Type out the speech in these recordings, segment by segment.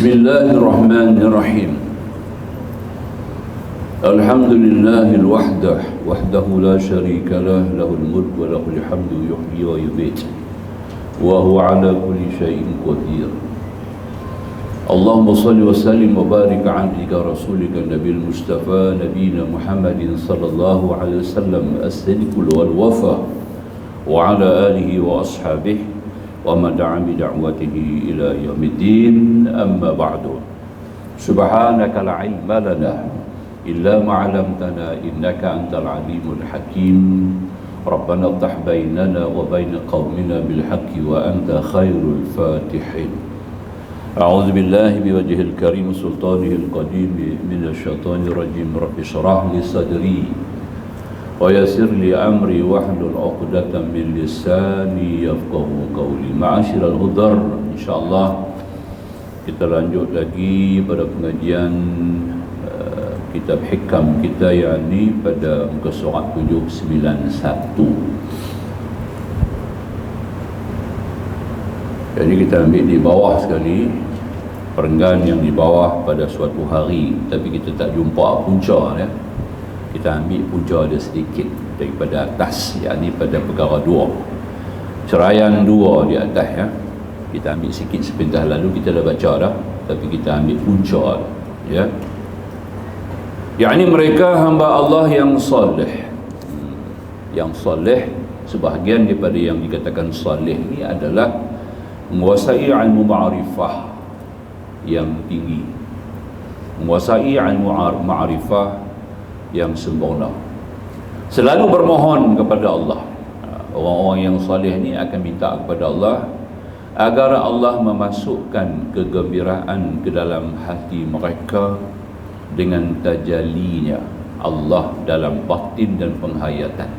Bismillahirrahmanirrahim. Alhamdulillahil wahdahu la syarika lah, lahul mulk wa lahul hamdu yuhyi wa yumiit wa huwa ala kulli syai'in qadir. Allahumma salli wa sallim wa barik ala abdika rasulika nabil mustafa nabiyina Muhammadin sallallahu alaihi wasallam as-sidqul wal wafa wa ala alihi wa ashabihi wa man da'a bi da'watihi ila yaumiddin, amma ba'du. Subhanaka la ilma lana illa ma 'allamtana innaka antal alimul hakim. Rabbana iftah bainana wa bain qaumina bil haqqi wa anta khairul fatihin. A'udzu billahi biwajhil karim sultanihil qadim minasy syaithanir rajim. Rabbi shrah li sadri wa yassir li amri wahlul 'uqdatam min lisani yafqahu qawli. Ma'asyiral hudar, insyaallah kita lanjut lagi pada pengajian kitab hikam kita, yakni pada muka surat 791. Jadi kita ambil di bawah sekali, perenggan yang di bawah pada suatu hari, tapi kita tak jumpa punca ya. Kita ambil punca dia sedikit daripada atas, yakni pada perkara dua, ceraian dua di atas ya. Kita ambil sikit sepintas, lalu kita dah baca dah, tapi kita ambil punca ya. Yakni mereka hamba Allah yang soleh. Yang soleh, sebahagian daripada yang dikatakan soleh ni adalah menguasai ilmu ma'rifah yang tinggi, menguasai ilmu ma'rifah yang sempurna, selalu bermohon kepada Allah. Orang-orang yang soleh ni akan minta kepada Allah agar Allah memasukkan kegembiraan ke dalam hati mereka dengan tajallinya Allah dalam batin dan penghayatan.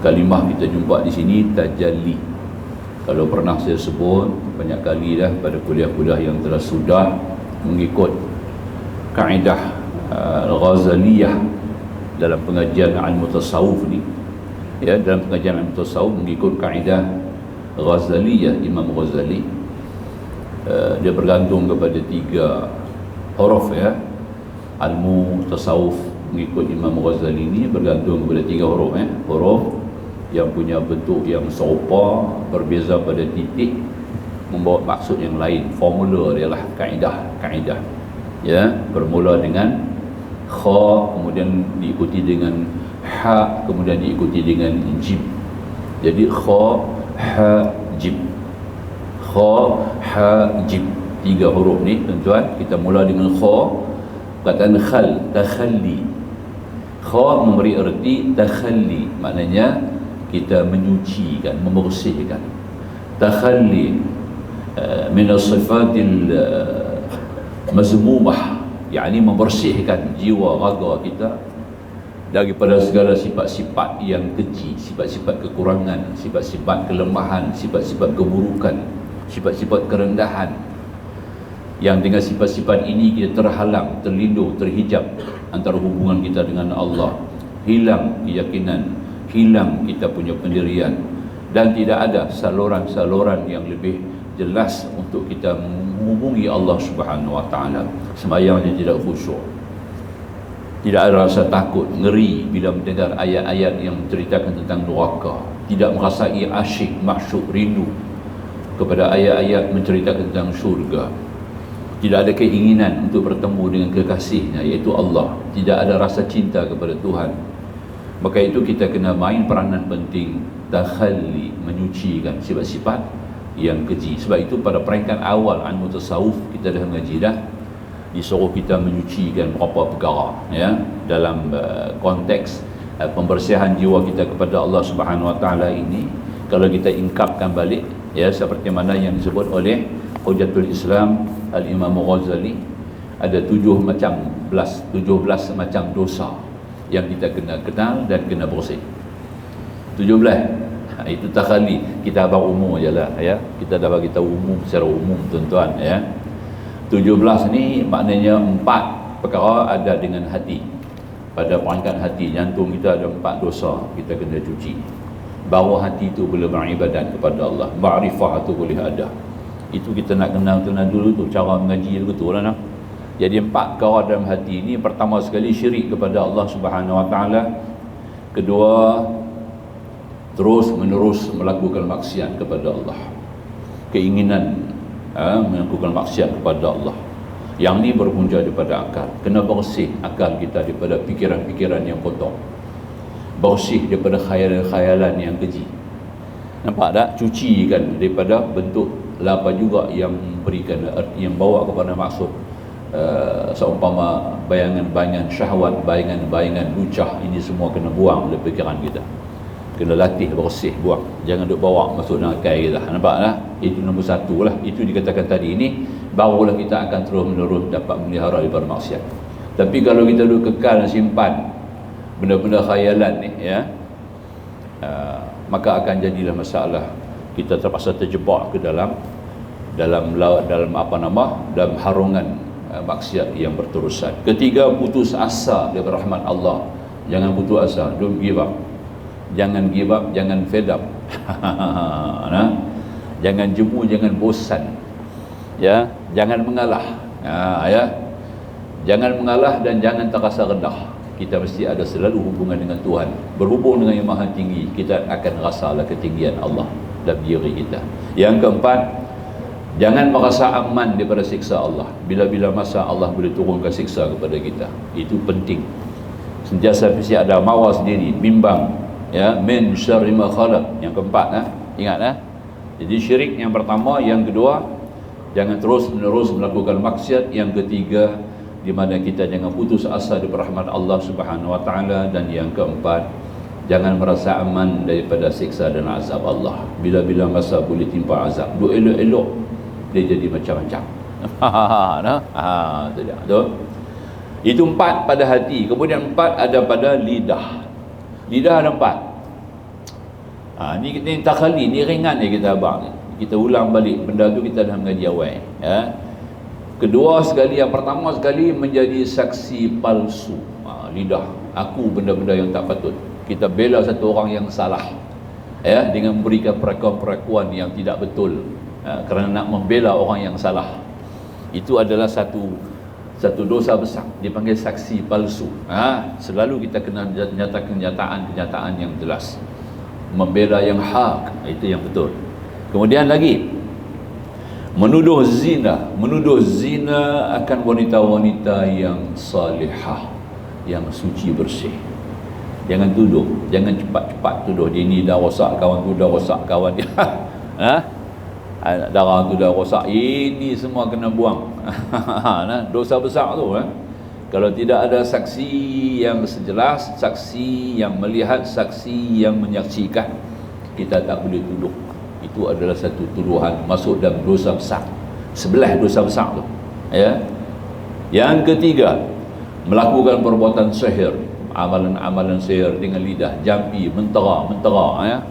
Kalimah kita jumpa di sini tajalli. Kalau pernah saya sebut banyak kali dah pada kuliah-kuliah yang telah sudah, mengikut kaedah Al-Ghazaliyah dalam pengajian ilmu tasawuf ni ya, dalam pengajian ilmu tasawuf mengikut kaedah Ghazaliyah Imam Ghazali, dia bergantung kepada 3 huruf ya. Ilmu tasawuf mengikut Imam Ghazali ni bergantung kepada 3 huruf ya. Huruf yang punya bentuk yang serupa, berbeza pada titik, membawa maksud yang lain. Formula dia lah kaedah ya, bermula dengan kha, kemudian diikuti dengan ha, kemudian diikuti dengan jim. Jadi kha, ha, jim. Kha, ha, jim. 3 huruf ni tuan-tuan. Kita mula dengan kha, perkataan khal, takhalli. Kha memberi erti takhalli, maknanya kita menyucikan, membersihkan. Takhalli min as-sifatil mazmumah, yakni membersihkan jiwa raga kita daripada segala sifat-sifat yang keji, sifat-sifat kekurangan, sifat-sifat kelemahan, sifat-sifat keburukan, sifat-sifat kerendahan. Yang dengan sifat-sifat ini kita terhalang, terlindung, terhijab antara hubungan kita dengan Allah. Hilang keyakinan, hilang kita punya pendirian, dan tidak ada saluran-saluran yang lebih jelas untuk kita menghubungi Allah Subhanahu wa taala. Sembahyangnya tidak khusyuk, tidak ada rasa takut, ngeri bila mendengar ayat-ayat yang menceritakan tentang neraka, tidak merasai asyik, masyuk, rindu kepada ayat-ayat menceritakan tentang syurga, tidak ada keinginan untuk bertemu dengan kekasihnya iaitu Allah, tidak ada rasa cinta kepada Tuhan. Maka itu kita kena main peranan penting takhalli, menyucikan sifat-sifat yang keji. Sebab itu pada peringkat awal ilmu tasawuf kita dah mengaji dah, disuruh kita menyucikan beberapa perkara ya, dalam konteks pembersihan jiwa kita kepada Allah Subhanahu wa taala ini. Kalau kita ingkapkan balik ya, seperti mana yang disebut oleh Hujatul Islam Al-Imam Ghazali, ada 17 macam dosa yang kita kena kenal dan kena bersih. 17. Itu takhalli. Kita abang umum je lah ya. Kita dah bagi tahu umum secara umum tuan-tuan ya. 17 ni maknanya 4 perkara ada dengan hati. Pada perangkat hati, jantung kita ada 4 dosa kita kena cuci. Bahawa hati itu boleh beribadat kepada Allah, ma'rifah itu boleh ada. Itu kita nak kenal dulu tu, cara mengaji betul lah. Jadi 4 perkara dalam hati ini, pertama sekali syirik kepada Allah Subhanahu Wa Taala. Kedua, terus menerus melakukan maksiat kepada Allah. Keinginan melakukan maksiat kepada Allah. Yang ni berpunca daripada akal. Kena bersih akal kita daripada pikiran-pikiran yang kotor. Bersih daripada khayalan-khayalan yang keji. Nampak tak? Cucikan daripada bentuk apa juga yang berikan, yang bawa kepada maksud seumpama bayangan-bayangan syahwat, bayangan-bayangan lucah, ini semua kena buang dari fikiran kita. Kena latih bersih, buang. Jangan duk bawa masuk dalam akal kita. Nampak tak? Itu nombor 1 lah. Itu dikatakan tadi ini, barulah kita akan terus menerus dapat melihara daripada maksiat. Tapi kalau kita duk kekal dan simpan benda-benda khayalan ni, ya, maka akan jadilah masalah. Kita terpaksa terjebak ke dalam dalam harungan maksiat yang berterusan. Ketiga, putus asa daripada rahmat Allah. Jangan putus asa, don't give up. Jangan give up, jangan fed up. Nah, jangan jemu, jangan bosan. Ya, jangan mengalah. Ya. Jangan mengalah dan jangan terasa rendah. Kita mesti ada selalu hubungan dengan Tuhan. Berhubung dengan Yang Maha Tinggi, kita akan rasalah ketinggian Allah dalam diri kita. Yang keempat, jangan merasa aman daripada siksa Allah. Bila-bila masa Allah boleh turunkan siksa kepada kita. Itu penting. Sentiasa mesti ada mawas sendiri, bimbang. Ya, min syarri ma khalaq. Yang keempat, ingat. Jadi syirik yang pertama, yang kedua, jangan terus menerus melakukan maksiat. Yang ketiga, di mana kita jangan putus asa dari rahmat Allah Subhanahu Wa Taala. Dan yang keempat, jangan merasa aman daripada siksa dan azab Allah. Bila-bila masa boleh timpa azab, duk elok-elok, dia jadi macam-macam. Itu 4 pada hati. Kemudian 4 ada pada lidah. Lidah ada 4. Ni takhali, ni ringan ni kita abang ni. Kita ulang balik benda tu, kita dah mengaji awal. Ya. Kedua sekali, yang pertama sekali, menjadi saksi palsu. Lidah, aku benda-benda yang tak patut. Kita bela satu orang yang salah, ya, dengan memberikan perlakuan-perlakuan yang tidak betul, kerana nak membela orang yang salah. Itu adalah satu dosa besar, dipanggil saksi palsu. Selalu kita kena nyatakan kenyataan yang jelas, membela yang hak, itu yang betul. Kemudian lagi, menuduh zina akan wanita-wanita yang salihah, yang suci bersih. Jangan tuduh, jangan cepat-cepat tuduh dia ni dah rosak, kawan tu dah rosak, kawan dia darah tu dah rosak. Ini semua kena buang. Dosa besar tu. Kalau tidak ada saksi yang sejelas, saksi yang melihat, saksi yang menyaksikan, kita tak boleh tuduh. Itu adalah satu tuduhan masuk dalam dosa besar, sebelah dosa besar tu. Ya. Yang ketiga, melakukan perbuatan sihir, amalan-amalan sihir dengan lidah, jampi, mentera, ya.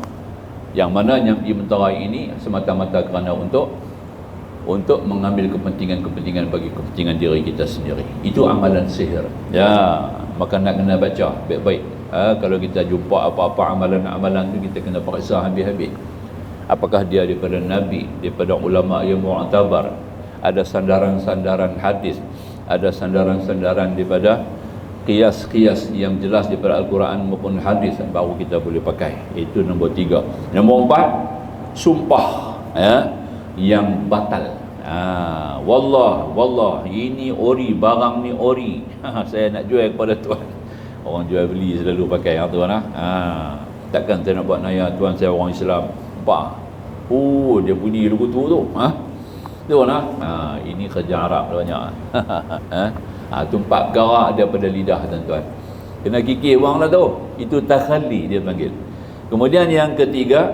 Yang mana jampi, mentera ini semata-mata kerana untuk mengambil kepentingan bagi kepentingan diri kita sendiri. Itu amalan sihir. Ya, maka nak kena baca baik-baik. Kalau kita jumpa apa-apa amalan-amalan tu, kita kena periksa habis-habis. Apakah dia daripada Nabi, daripada ulama yang mu'tabar, ada sandaran-sandaran hadis, ada sandaran-sandaran daripada qiyas-qiyas yang jelas daripada Al-Quran maupun hadis, baru kita boleh pakai. Itu nombor 3. Nombor 4, sumpah, ya, yang batal. Wallah ini ori, barang ni ori. Saya nak jual kepada tuan. Orang jual beli selalu pakai yang tuan. Takkan saya nak buat naya, tuan saya orang Islam. Dia bunyi lagu tu. Tuan ini kerja Arab banyak. Itu 4 perkara daripada lidah, tuan-tuan. Kena kikir orang lah tu. Itu takhalli dia panggil. Kemudian yang ketiga,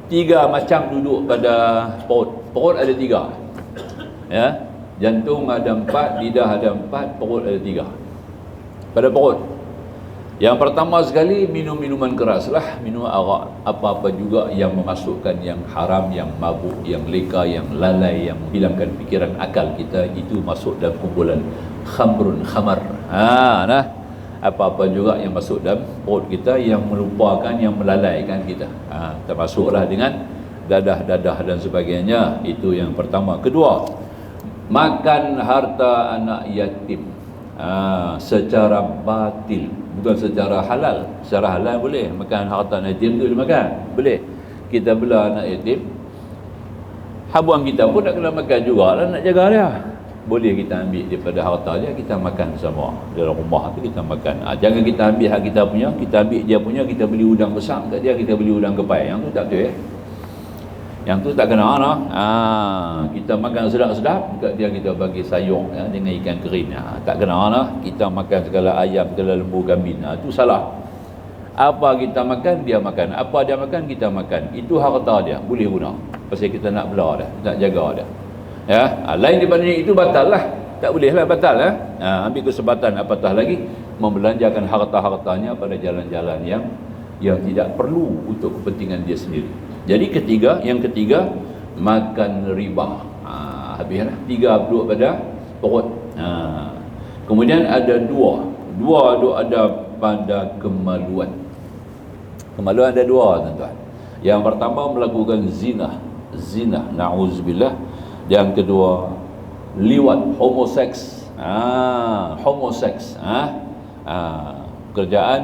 3 macam duduk pada perut. Perut ada 3. Ya. Jantung ada 4, lidah ada 4, perut ada 3. Pada perut. Yang pertama sekali, minum minuman keras lah, minum arak, apa-apa juga yang memasukkan yang haram, yang mabuk, yang leka, yang lalai, yang menghilangkan fikiran akal kita, itu masuk dalam kumpulan khamar. Apa-apa juga yang masuk dalam perut kita yang melupakan, yang melalaikan kita. Termasuklah dengan dadah-dadah dan sebagainya. Itu yang pertama. Kedua, makan harta anak yatim secara batil, bukan secara halal. Secara halal boleh makan harta anak yatim tu, makan boleh. Kita bela anak yatim, habuan kita pun nak kena makan jugalah, nak jaga dia. Boleh kita ambil daripada harta dia, kita makan sama dalam rumah tu, kita makan. Jangan kita ambil hak kita punya, kita ambil dia punya, kita beli udang besar kat dia, kita beli udang kepai. Yang tu tak betul. Yang tu tak kena lah. Kita makan sedap-sedap kat dia, kita bagi sayur dengan ikan kering. Tak kena lah. Kita makan segala ayam, segala lembu, kambing. Itu salah. Apa kita makan, dia makan. Apa dia makan, kita makan. Itu harta dia, boleh guna. Pasal kita nak bela dia, nak jaga dia. Ya, lain daripada itu batal lah. Tak boleh lah, batal lah. Ambil kesempatan apatah lagi membelanjakan harta-hartanya pada jalan-jalan yang tidak perlu untuk kepentingan dia sendiri. Jadi yang ketiga makan riba. Habislah. 3 duduk pada perut. Kemudian ada dua duduk ada pada kemaluan. Kemaluan ada dua, tuan-tuan. Yang pertama melakukan zina, na'udzubillah. Yang kedua liwat, homoseks. Kerjaan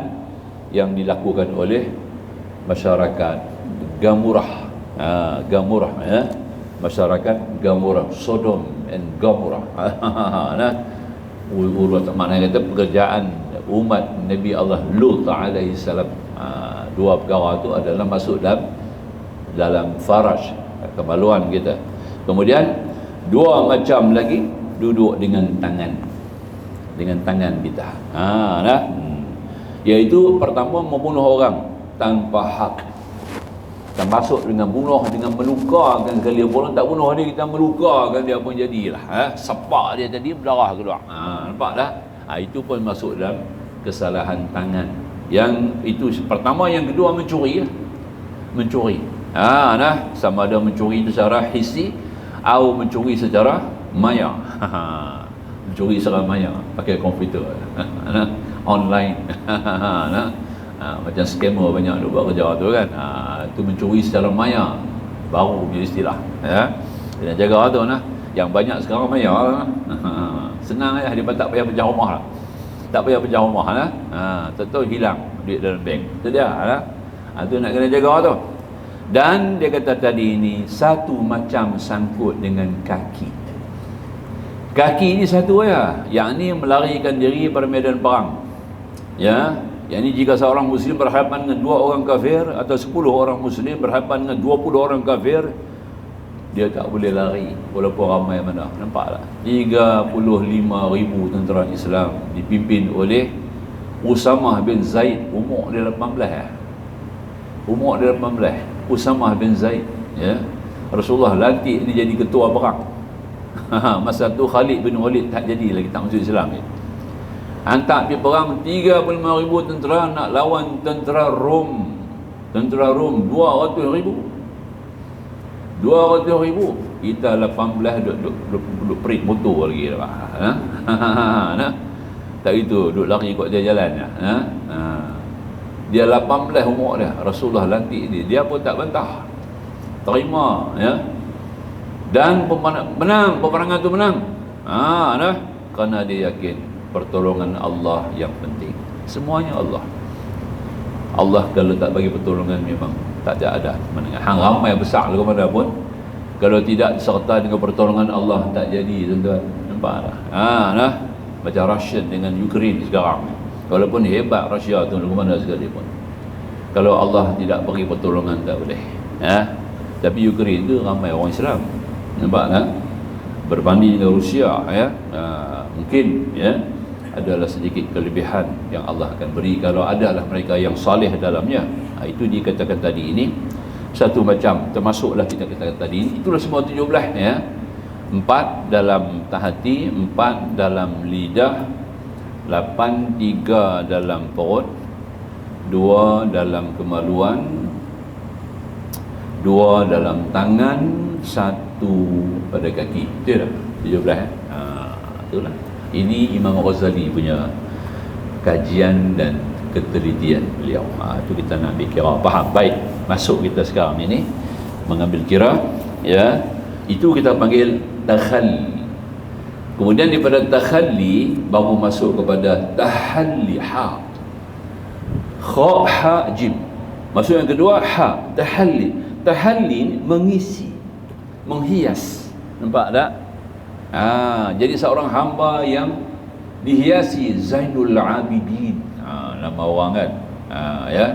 yang dilakukan oleh masyarakat Gamurah. Masyarakat Gamurah, Sodom and Gomorrah. Urut mana kata pekerjaan umat Nabi Allah Lut alaihi salam. Dua perkara itu adalah masuk dalam faraj, kemaluan kita. Kemudian dua macam lagi duduk dengan tangan kita. Iaitu pertama membunuh orang tanpa hak. Kita masuk dengan bunuh, dengan melukakan dia. Orang tak bunuh dia, kita melukakan dia pun jadilah. Sepak dia tadi, berdarah keluar. Nampak dah? Itu pun masuk dalam kesalahan tangan. Yang itu pertama. Yang kedua mencuri. Sama ada mencuri secara hissi atau mencuri secara maya. Mencuri secara maya pakai komputer online. Macam scammer banyak duk buat kerja tu kan. Itu mencuri secara maya, baru punya istilah. Kena jaga tu nah. Yang banyak sekarang maya. Senang aja, dia tak payah pecah rumah lah. Tak payah pecah rumah lah. Tahu hilang duit dalam bank. Itu dia lah. Itu nak kena jaga tu. Dan dia kata tadi ini satu macam sangkut dengan kaki. Kaki ini satu ya, yakni melarikan diri pada medan perang. Ya, yakni jika seorang muslim berhadapan dengan 2 orang kafir atau 10 orang muslim berhadapan dengan 20 orang kafir, dia tak boleh lari walaupun ramai mana. Nampak tak? 35,000 tentera Islam dipimpin oleh Usamah bin Zaid. Umur dia 18. Usamah bin Zaid, ya. Rasulullah lantik dia jadi ketua perang. Masa tu Khalid bin Walid tak jadi lagi, tak masuk Islam ni. Hantar pergi perang 35,000 tentera nak lawan tentera Rom. Tentera Rom 200,000. Kita 18 duduk perit motor lagi dah. Tak itu duduk lari ikut dia jalan. Dia 18 umur dia, Rasulullah lantik dia pun tak bantah, terima, ya. Dan peperangan tu menang. Kerana dia yakin pertolongan Allah yang penting. Semuanya Allah kalau tak bagi pertolongan memang tak ada menengah. Hang ramai besar ke mana pun, kalau tidak disertai dengan pertolongan Allah tak jadi, tuan-tuan. Nampak tak? Macam Rusia dengan Ukraine sekarang. Walaupun hebat Rusia tu ke mana sekalipun, kalau Allah tidak bagi pertolongan tak boleh. Tapi Ukraine tu ramai orang Islam. Nampak tak? Berbanding dengan Rusia, mungkin adalah sedikit kelebihan yang Allah akan beri kalau adalah mereka yang saleh dalamnya. Itu dikatakan tadi ini satu macam, termasuklah kita katakan tadi ini. Itulah semua 17 ya. 4 dalam hati, 4 dalam lidah, 8 3 dalam perut, 2 dalam kemaluan, 2 dalam tangan, 1 pada kaki. Itu dah 17 itulah. Ini Imam Ghazali punya kajian dan ketelitian beliau. Itu kita nak ambil kira faham. Baik, masuk kita sekarang ini mengambil kira, ya, itu kita panggil takhalli. Kemudian daripada takhalli baru masuk kepada tahalli, ha, kha, ha, jim. Maksud yang kedua ha, tahalli. Tahalli mengisi, menghias. Nampak tak? Jadi seorang hamba yang dihiasi Zainul Abidin, nama orang kan, ya,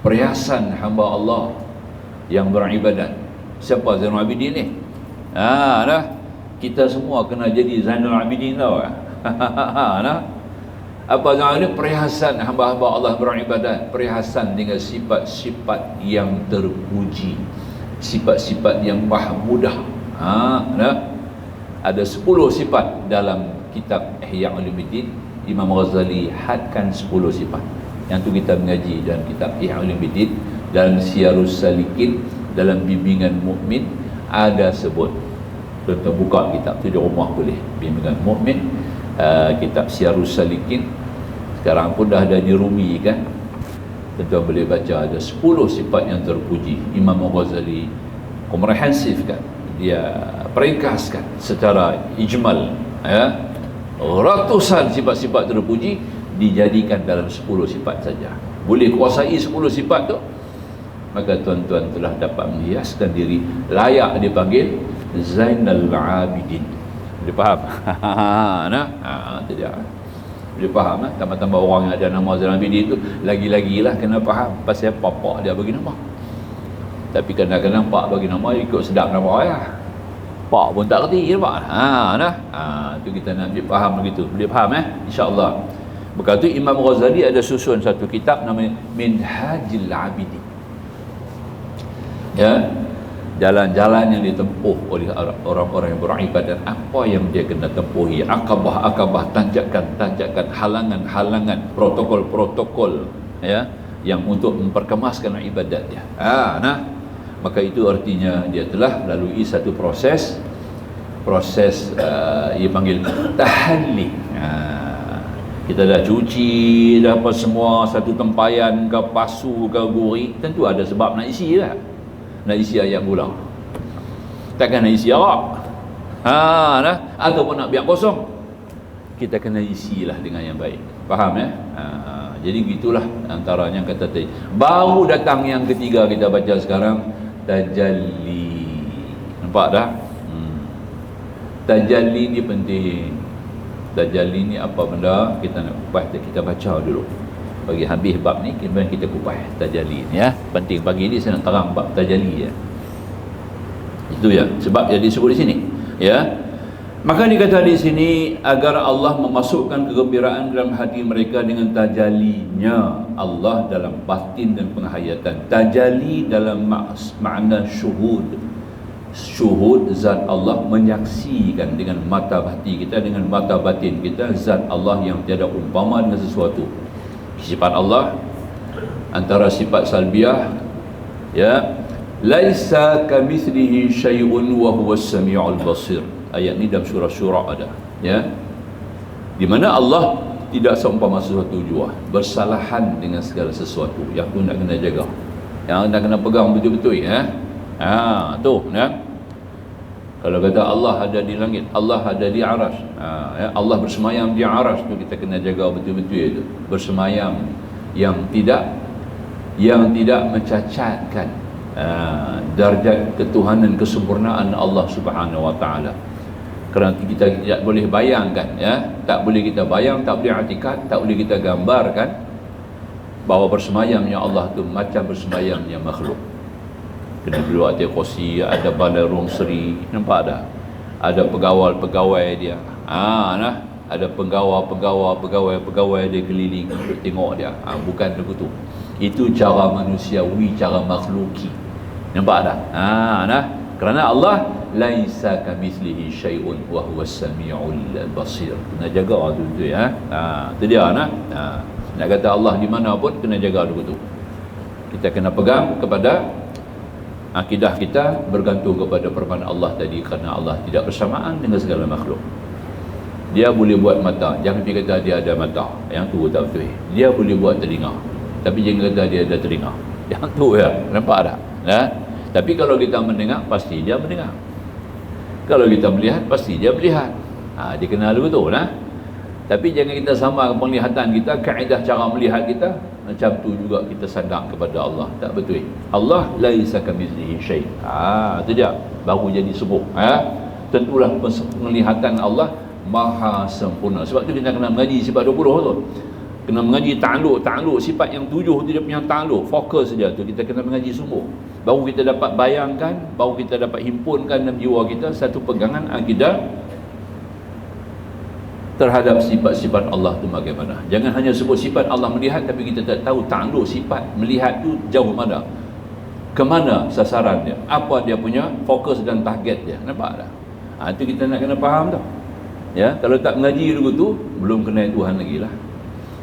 perhiasan hamba Allah yang beribadat. Siapa Zainul Abidin ni? Dah, kita semua kena jadi Zainul Abidin tau. Nah, apa Zainul Abidin? Perhiasan hamba-hamba Allah beribadat, perhiasan dengan sifat-sifat yang terpuji, sifat-sifat yang mahmudah. Nah, ada 10 sifat dalam kitab Ihya Ulumuddin. Imam Ghazali hadkan 10 sifat. Yang tu kita mengaji dalam kitab Ihya Ulumuddin, dalam Siyarus Salikin, dalam Bimbingan Mukmin ada sebut. Kita buka kitab tu di rumah boleh. Bimbingan Mukmin, kitab Siyarus Salikin sekarang pun dah ada di Rumi kan. Tuan boleh baca, ada 10 sifat yang terpuji. Imam Ghazali komprehensif kan, dia peringkaskan secara ijmal, ya, ratusan sifat-sifat terpuji dijadikan dalam 10 sifat saja. Boleh kuasai 10 sifat tu, maka tuan-tuan telah dapat menghiaskan diri layak dipanggil Zainal Abidin. Boleh faham? Itu dia. Boleh faham lah. Tambah-tambah orang yang ada nama Zainal Abidin tu lagi-lagilah kena faham pasal apa dia bagi nama. Tapi kadang-kadang pak bagi nama ikut sedap nama ya. Pak pun tak kerti nampak. Tu kita nak ambil faham begitu. Boleh faham insya-Allah. Berkata Imam Ghazali ada susun satu kitab namanya Minhajul Abidin. Ya, jalan-jalan yang ditempuh oleh orang-orang yang beribadat, apa yang dia kena tempuhi, akabah-akabah, tanjakan-tanjakan, halangan-halangan, protokol-protokol, ya, yang untuk memperkemaskan ibadat dia. Maka itu artinya dia telah lalui satu proses ia panggil tahalli. Kita dah cuci dah apa semua, satu tempayan ke pasu ke gurih, tentu ada sebab nak isi lah. Nak isi ayam gula, takkan nak isi arak, ataupun nak biar kosong, kita kena isilah dengan yang baik. Faham ya? Jadi gitulah antaranya kata tadi. Baru datang yang ketiga kita baca sekarang, tajalli. Nampak dah? Tajalli ni penting. Tajalli ni apa benda? Kita nak kupas, kita baca dulu. Bagi habis bab ni kemudian kita kupas tajalli ni, ya. Penting pagi ni saya nak terang bab tajalli, ya. Itu ya, sebab yang disebut di sini, ya. Maka dikata di sini agar Allah memasukkan kegembiraan dalam hati mereka dengan tajallinya Allah dalam batin dan penghayatan. Tajalli dalam makna syuhud. Syuhud zat Allah, menyaksikan dengan mata hati kita, dengan mata batin kita zat Allah yang tiada umpama dengan sesuatu. Sifat Allah antara sifat salbiah, ya, laisa kamitslihi syai'un wa huwas samiul basir. Ayat ni dalam surah Syura ada, ya, di mana Allah tidak seumpama sesuatu jua, bersalahan dengan segala sesuatu. Yang tu nak kena jaga, yang nak kena pegang betul-betul, ya. Tu, ya. Kalau kata Allah ada di langit, Allah ada di aras, ya, Allah bersemayam di aras, tu kita kena jaga betul-betul itu. Bersemayam yang tidak mencacatkan darjat ketuhanan kesempurnaan Allah Subhanahu wa taala. Kerana kita tidak boleh bayangkan, ya, tak boleh kita bayang, tak boleh i'tikad, tak boleh kita gambarkan bahawa bersemayamnya Allah tu macam bersemayamnya makhluk. Kena dulu ada kursi, ada balai seri, nampak dah? Ada pegawai-pegawai dia. Ada pegawai dia keliling tengok dia. Bukan begitu. Itu cara manusiawi, cara makhluki. Nampak tak? Kerana Allah laisa kamitslihi syai'un wa huwas samiul basir. Kena jaga tu, ya. Itu dia nak kata Allah di mana pun kena jaga begitu. Kita kena pegang kepada akidah kita, bergantung kepada firman Allah tadi, kerana Allah tidak bersamaan dengan segala makhluk. Dia boleh buat mata, jangan pergi kata dia ada mata, yang tu tak betul. Dia boleh buat telinga, tapi jangan kata dia ada telinga, yang tu, ya. Nampak tak? Ya? Tapi kalau kita mendengar, pasti dia mendengar. Kalau kita melihat, pasti dia melihat. Dia kenal betul lah. Tapi jangan kita sama penglihatan kita, kaedah cara melihat kita, macam tu juga kita sadar kepada Allah. Tak betul. Allah laisa kamitslihi syai'. Itu dia. Baru jadi subuh. Tentulah penglihatan Allah maha sempurna. Sebab tu kita kena mengaji sifat 20 tu. Kena mengaji ta'alluq sifat yang 7 tu dia punya ta'alluq, fokus saja tu kita kena mengaji sungguh. Baru kita dapat bayangkan, baru kita dapat himpunkan dalam jiwa kita satu pegangan akidah terhadap sifat-sifat Allah tu bagaimana. Jangan hanya sebut sifat Allah melihat tapi kita tak tahu ta'alluq sifat melihat tu jauh mana, ke mana sasaran dia, apa dia punya fokus dan target dia. Nampak tak? Itu kita nak kena faham tau. Ya, kalau tak mengaji dulu tu belum kenal Tuhan lagi lah.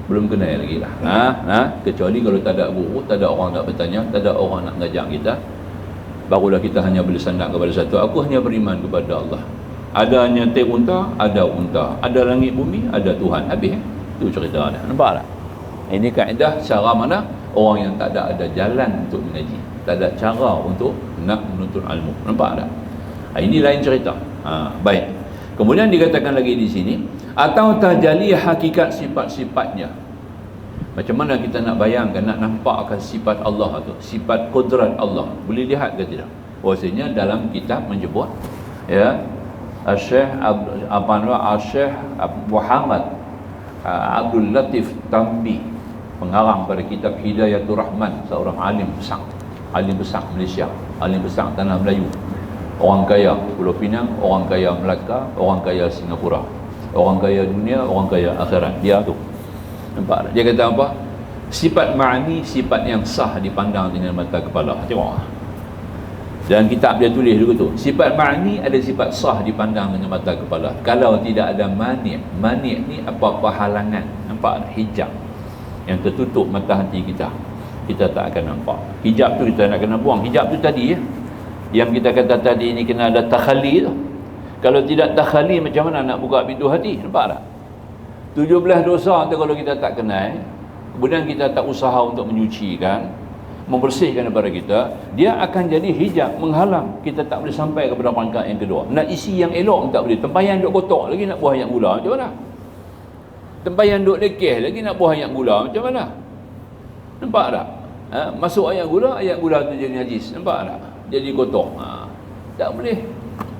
Belum kenal lagi lah. Kecuali kalau tak ada guru, tak ada orang nak bertanya, tak ada orang nak mengajar kita, barulah kita hanya boleh sandar kepada satu. Aku hanya beriman kepada Allah. Ada nyetir unta, ada unta. Ada langit bumi, ada Tuhan. Habis itu cerita dia. Nampak tak? Ini kaedah cara mana orang yang tak ada jalan untuk mengaji, tak ada cara untuk nak menuntut ilmu. Nampak tak? Ini lain cerita. Baik. Kemudian dikatakan lagi di sini, atau tajalli hakikat sifat-sifatnya. Macam mana kita nak bayangkan, nak nampakkan sifat Allah tu, sifat kudrat Allah. Boleh lihat ke tidak? Bahasanya dalam kitab menyebut, ya, Syekh Muhammad Abdul Latif Tambi, pengarang pada kitab Hidayatul Rahman, seorang alim besar Malaysia, alim besar tanah Melayu, orang kaya Pulau Pinang, orang kaya Melaka, orang kaya Singapura, orang kaya dunia, orang kaya akhirat. Dia tu, nampak tak? Dia kata apa? Sifat ma'ani, sifat yang sah dipandang dengan mata kepala. Tengok, dan kitab dia tulis dulu tu, sifat ma'ani ada sifat sah dipandang dengan mata kepala. Kalau tidak ada mani' ni apa-apa halangan, nampak tak? Hijab yang tertutup mata hati kita, kita tak akan nampak. Hijab tu kita nak kena buang. Hijab tu tadi ya, yang kita kata tadi ni kena ada takhali tu. Kalau tidak takhali, macam mana nak buka pintu hati? Nampak tak? 17 dosa tu kalau kita tak kenal, kemudian kita tak usaha untuk menyucikan, membersihkan daripada kita, dia akan jadi hijab menghalang kita, tak boleh sampai kepada rangkaian yang kedua. Nak isi yang elok tak boleh, tempayan duk kotak lagi nak buah ayam gula, macam mana? Tempayan duk lekeh lagi nak buah ayam gula, macam mana? Nampak tak? Masuk ayam gula tu jadi najis, nampak tak? Jadi kotak.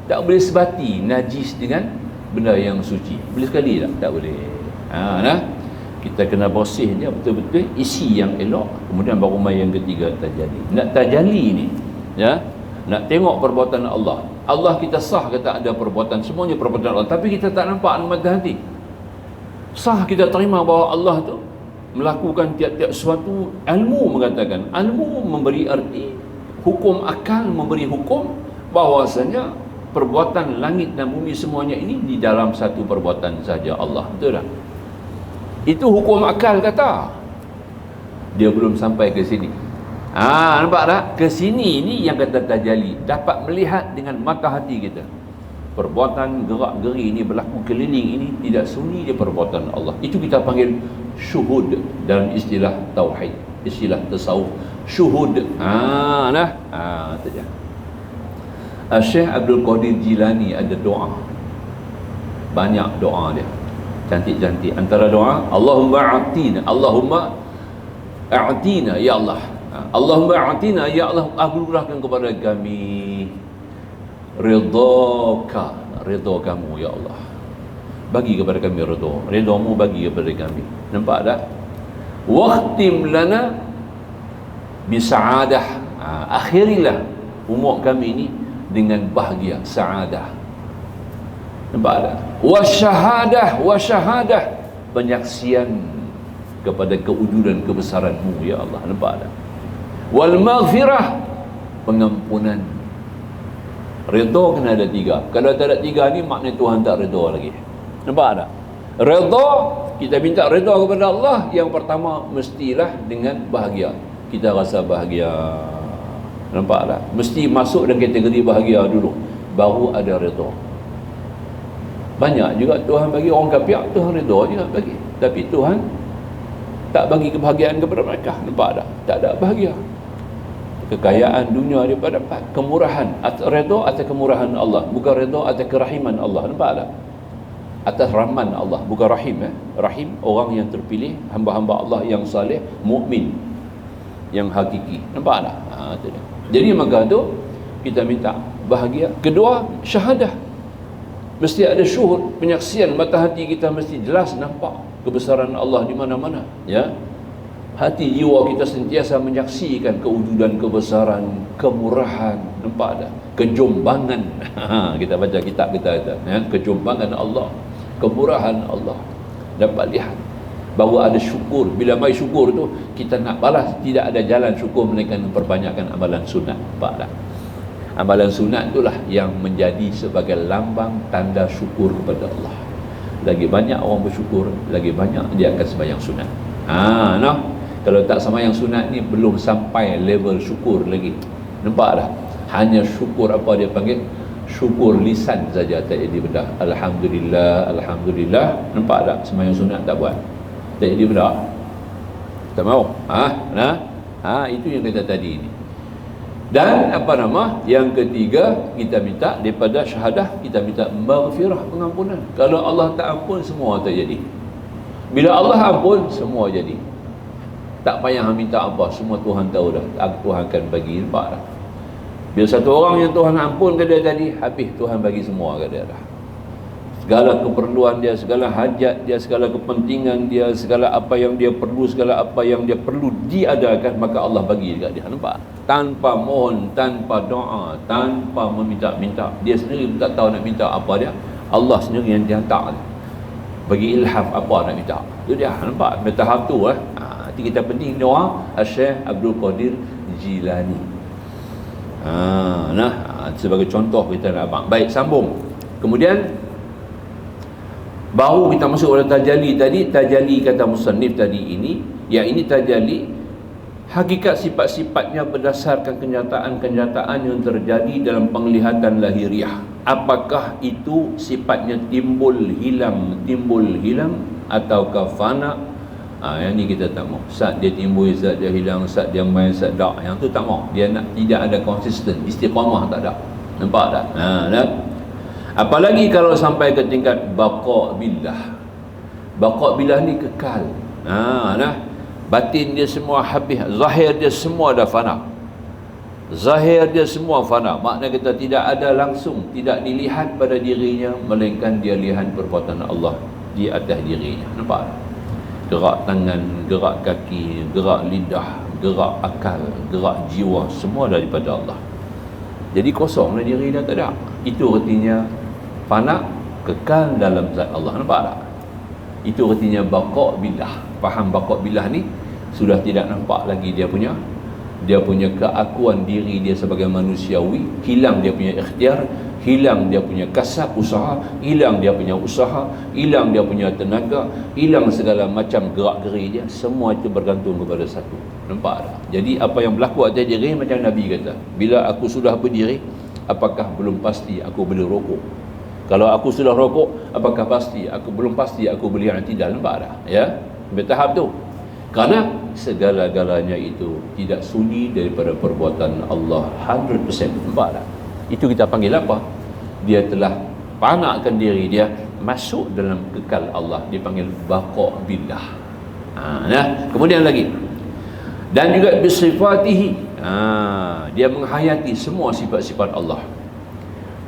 Tak boleh sebati najis dengan benda yang suci. Boleh sekali tak? Tak boleh. Kita kena bersih dia betul-betul, isi yang elok, kemudian baru mai yang ketiga tajalli. Nak tajalli ni, ya, nak tengok perbuatan Allah. Allah kita sah kata ada perbuatan, semuanya perbuatan Allah, tapi kita tak nampak dengan mata hati. Sah kita terima bahawa Allah tu melakukan tiap-tiap sesuatu. Ilmu mengatakan, ilmu memberi arti, hukum akal memberi hukum bahawasanya perbuatan langit dan bumi semuanya ini di dalam satu perbuatan saja Allah. Betul tak? Itu hukum akal kata. Dia belum sampai ke sini. Nampak tak? Ke sini ni yang kata tajalli, dapat melihat dengan mata hati kita. Perbuatan gerak-geri ini berlaku keliling ini tidak sunyi dia perbuatan Allah. Itu kita panggil syuhud dalam istilah tauhid, istilah tasawuf. Syuhud. Itu je. Syekh Abdul Qadir Jilani ada doa. Banyak doa dia. Cantik-cantik. Antara doa, Allahumma a'tina ya Allah. Allahumma a'tina ya Allah, anugerahkan kepada kami ridha kamu ya Allah. Bagi kepada kami ridhamu bagi kepada kami. Nampak tak? Waqtim lana bisa'adah. Akhirilah umur kami ini dengan bahagia, sa'adah. Nampak tak? Wasyahadah, penyaksian kepada kewujudan kebesaran-Mu ya Allah. Nampak tak? Wal maghfirah, pengampunan. Redha kena ada 3. Kalau tak ada 3 ni maknanya Tuhan tak redha lagi. Nampak tak? Redha, kita minta redha kepada Allah, yang pertama mestilah dengan bahagia. Kita rasa bahagia. Nampak tak? Mesti masuk dalam kategori bahagia dulu, baru ada redha. Banyak juga Tuhan bagi orang kafir, Tuhan redha juga bagi. Tapi Tuhan tak bagi kebahagiaan kepada mereka. Nampak tak? Tak ada bahagia. Kekayaan dunia daripada dapat kemurahan, redha atas kemurahan Allah, bukan redha atas kerahiman Allah. Nampak tak? Atas rahman Allah, bukan rahim. Rahim orang yang terpilih, hamba-hamba Allah yang saleh, mukmin, yang hakiki. Nampak tak? Itu dia. Jadi maka tu kita minta bahagia. Kedua, syahadah. Mesti ada syuhud, penyaksian, mata hati kita mesti jelas nampak kebesaran Allah di mana-mana, ya. Hati jiwa kita sentiasa menyaksikan kewujudan, kebesaran, kemurahan, nampak tak? Kejombangan. Kita baca kitab kita kata, ya, kejombangan Allah, kemurahan Allah. Dapat lihat bahawa ada syukur. Bila mai syukur tu kita nak balas, tidak ada jalan syukur melainkan memperbanyakkan amalan sunat. Nampak tak? Amalan sunat itulah yang menjadi sebagai lambang tanda syukur kepada Allah. Lagi banyak orang bersyukur, lagi banyak dia akan sembahyang sunat. Kalau tak sembahyang sunat ni belum sampai level syukur lagi. Nampak tak? Hanya syukur apa dia panggil? Syukur lisan saja, tak jadi benda. Alhamdulillah, alhamdulillah. Nampak tak? Sembahyang sunat tak buat, tak jadi benda. Tak mau. Itu yang kata tadi ni. Dan yang ketiga, kita minta daripada syahadah, kita minta maghfirah, pengampunan. Kalau Allah tak ampun, semua tak jadi. Bila Allah ampun, semua jadi. Tak payah minta apa, semua Tuhan tahu dah. Tuhan akan bagi. Nampak dah? Bila satu orang yang Tuhan ampun ke dia tadi, habis Tuhan bagi semua ke dia dah. Segala keperluan dia, segala hajat dia, segala kepentingan dia, segala apa yang dia perlu, segala apa yang dia perlu diadakan, maka Allah bagi dekat dia. Nampak? Tanpa mohon, tanpa doa, tanpa meminta-minta. Dia sendiri pun tak tahu nak minta apa dia. Allah sendiri yang dia hantar dia. Bagi ilham apa nak minta. Itu dia. Nampak? Tahap tu nanti kita penting doa Syekh Abdul Qadir Jilani. Sebagai contoh kita nak abang. Baik, sambung. Kemudian baru kita masuk pada tajalli tadi. Tajalli kata musannif tadi ini, yang ini tajalli hakikat sifat-sifatnya berdasarkan kenyataan-kenyataan yang terjadi dalam penglihatan lahiriah. Apakah itu sifatnya timbul hilang ataukah fana? Yang ni kita tak mau. Saat dia timbul, saat dia hilang, saat dia main, saat tak. Yang tu tak mau. Dia nak tidak ada konsisten, istiqamah tak ada. Nampak tak? Apalagi kalau sampai ke tingkat baqa billah. Baqa billah ni kekal. Batin dia semua habis, zahir dia semua dah fana. Zahir dia semua fana. Makna kita tidak ada langsung, tidak dilihat pada dirinya, melainkan dia lihat perbuatan Allah di atas dirinya. Nampak? Gerak tangan, gerak kaki, gerak lidah, gerak akal, gerak jiwa, semua daripada Allah. Jadi kosonglah diri dah tak ada. Itu artinya fana, kekal dalam zat Allah. Nampak tak? Itu artinya baqa billah. Faham baqa billah ni? Sudah tidak nampak lagi dia punya keakuan diri dia sebagai manusiawi. Hilang dia punya ikhtiar, hilang dia punya kasab usaha, hilang dia punya usaha, hilang dia punya tenaga, hilang segala macam gerak-geri dia. Semua itu bergantung kepada satu. Nampak tak? Jadi apa yang berlaku atas diri, macam Nabi kata, bila aku sudah berdiri, apakah belum pasti aku boleh rokok? Kalau aku sudah rokok, apakah pasti aku belum pasti aku boleh i'tidal? Nampak tak? Ya, bertahap tu. Kerana segala-galanya itu tidak sunyi daripada perbuatan Allah 100%. Nampak tak? Itu kita panggil apa? Dia telah panakkan diri dia masuk dalam kekal Allah. Dia panggil baqa billah. Kemudian lagi, dan juga bisifatihi. Dia menghayati semua sifat-sifat Allah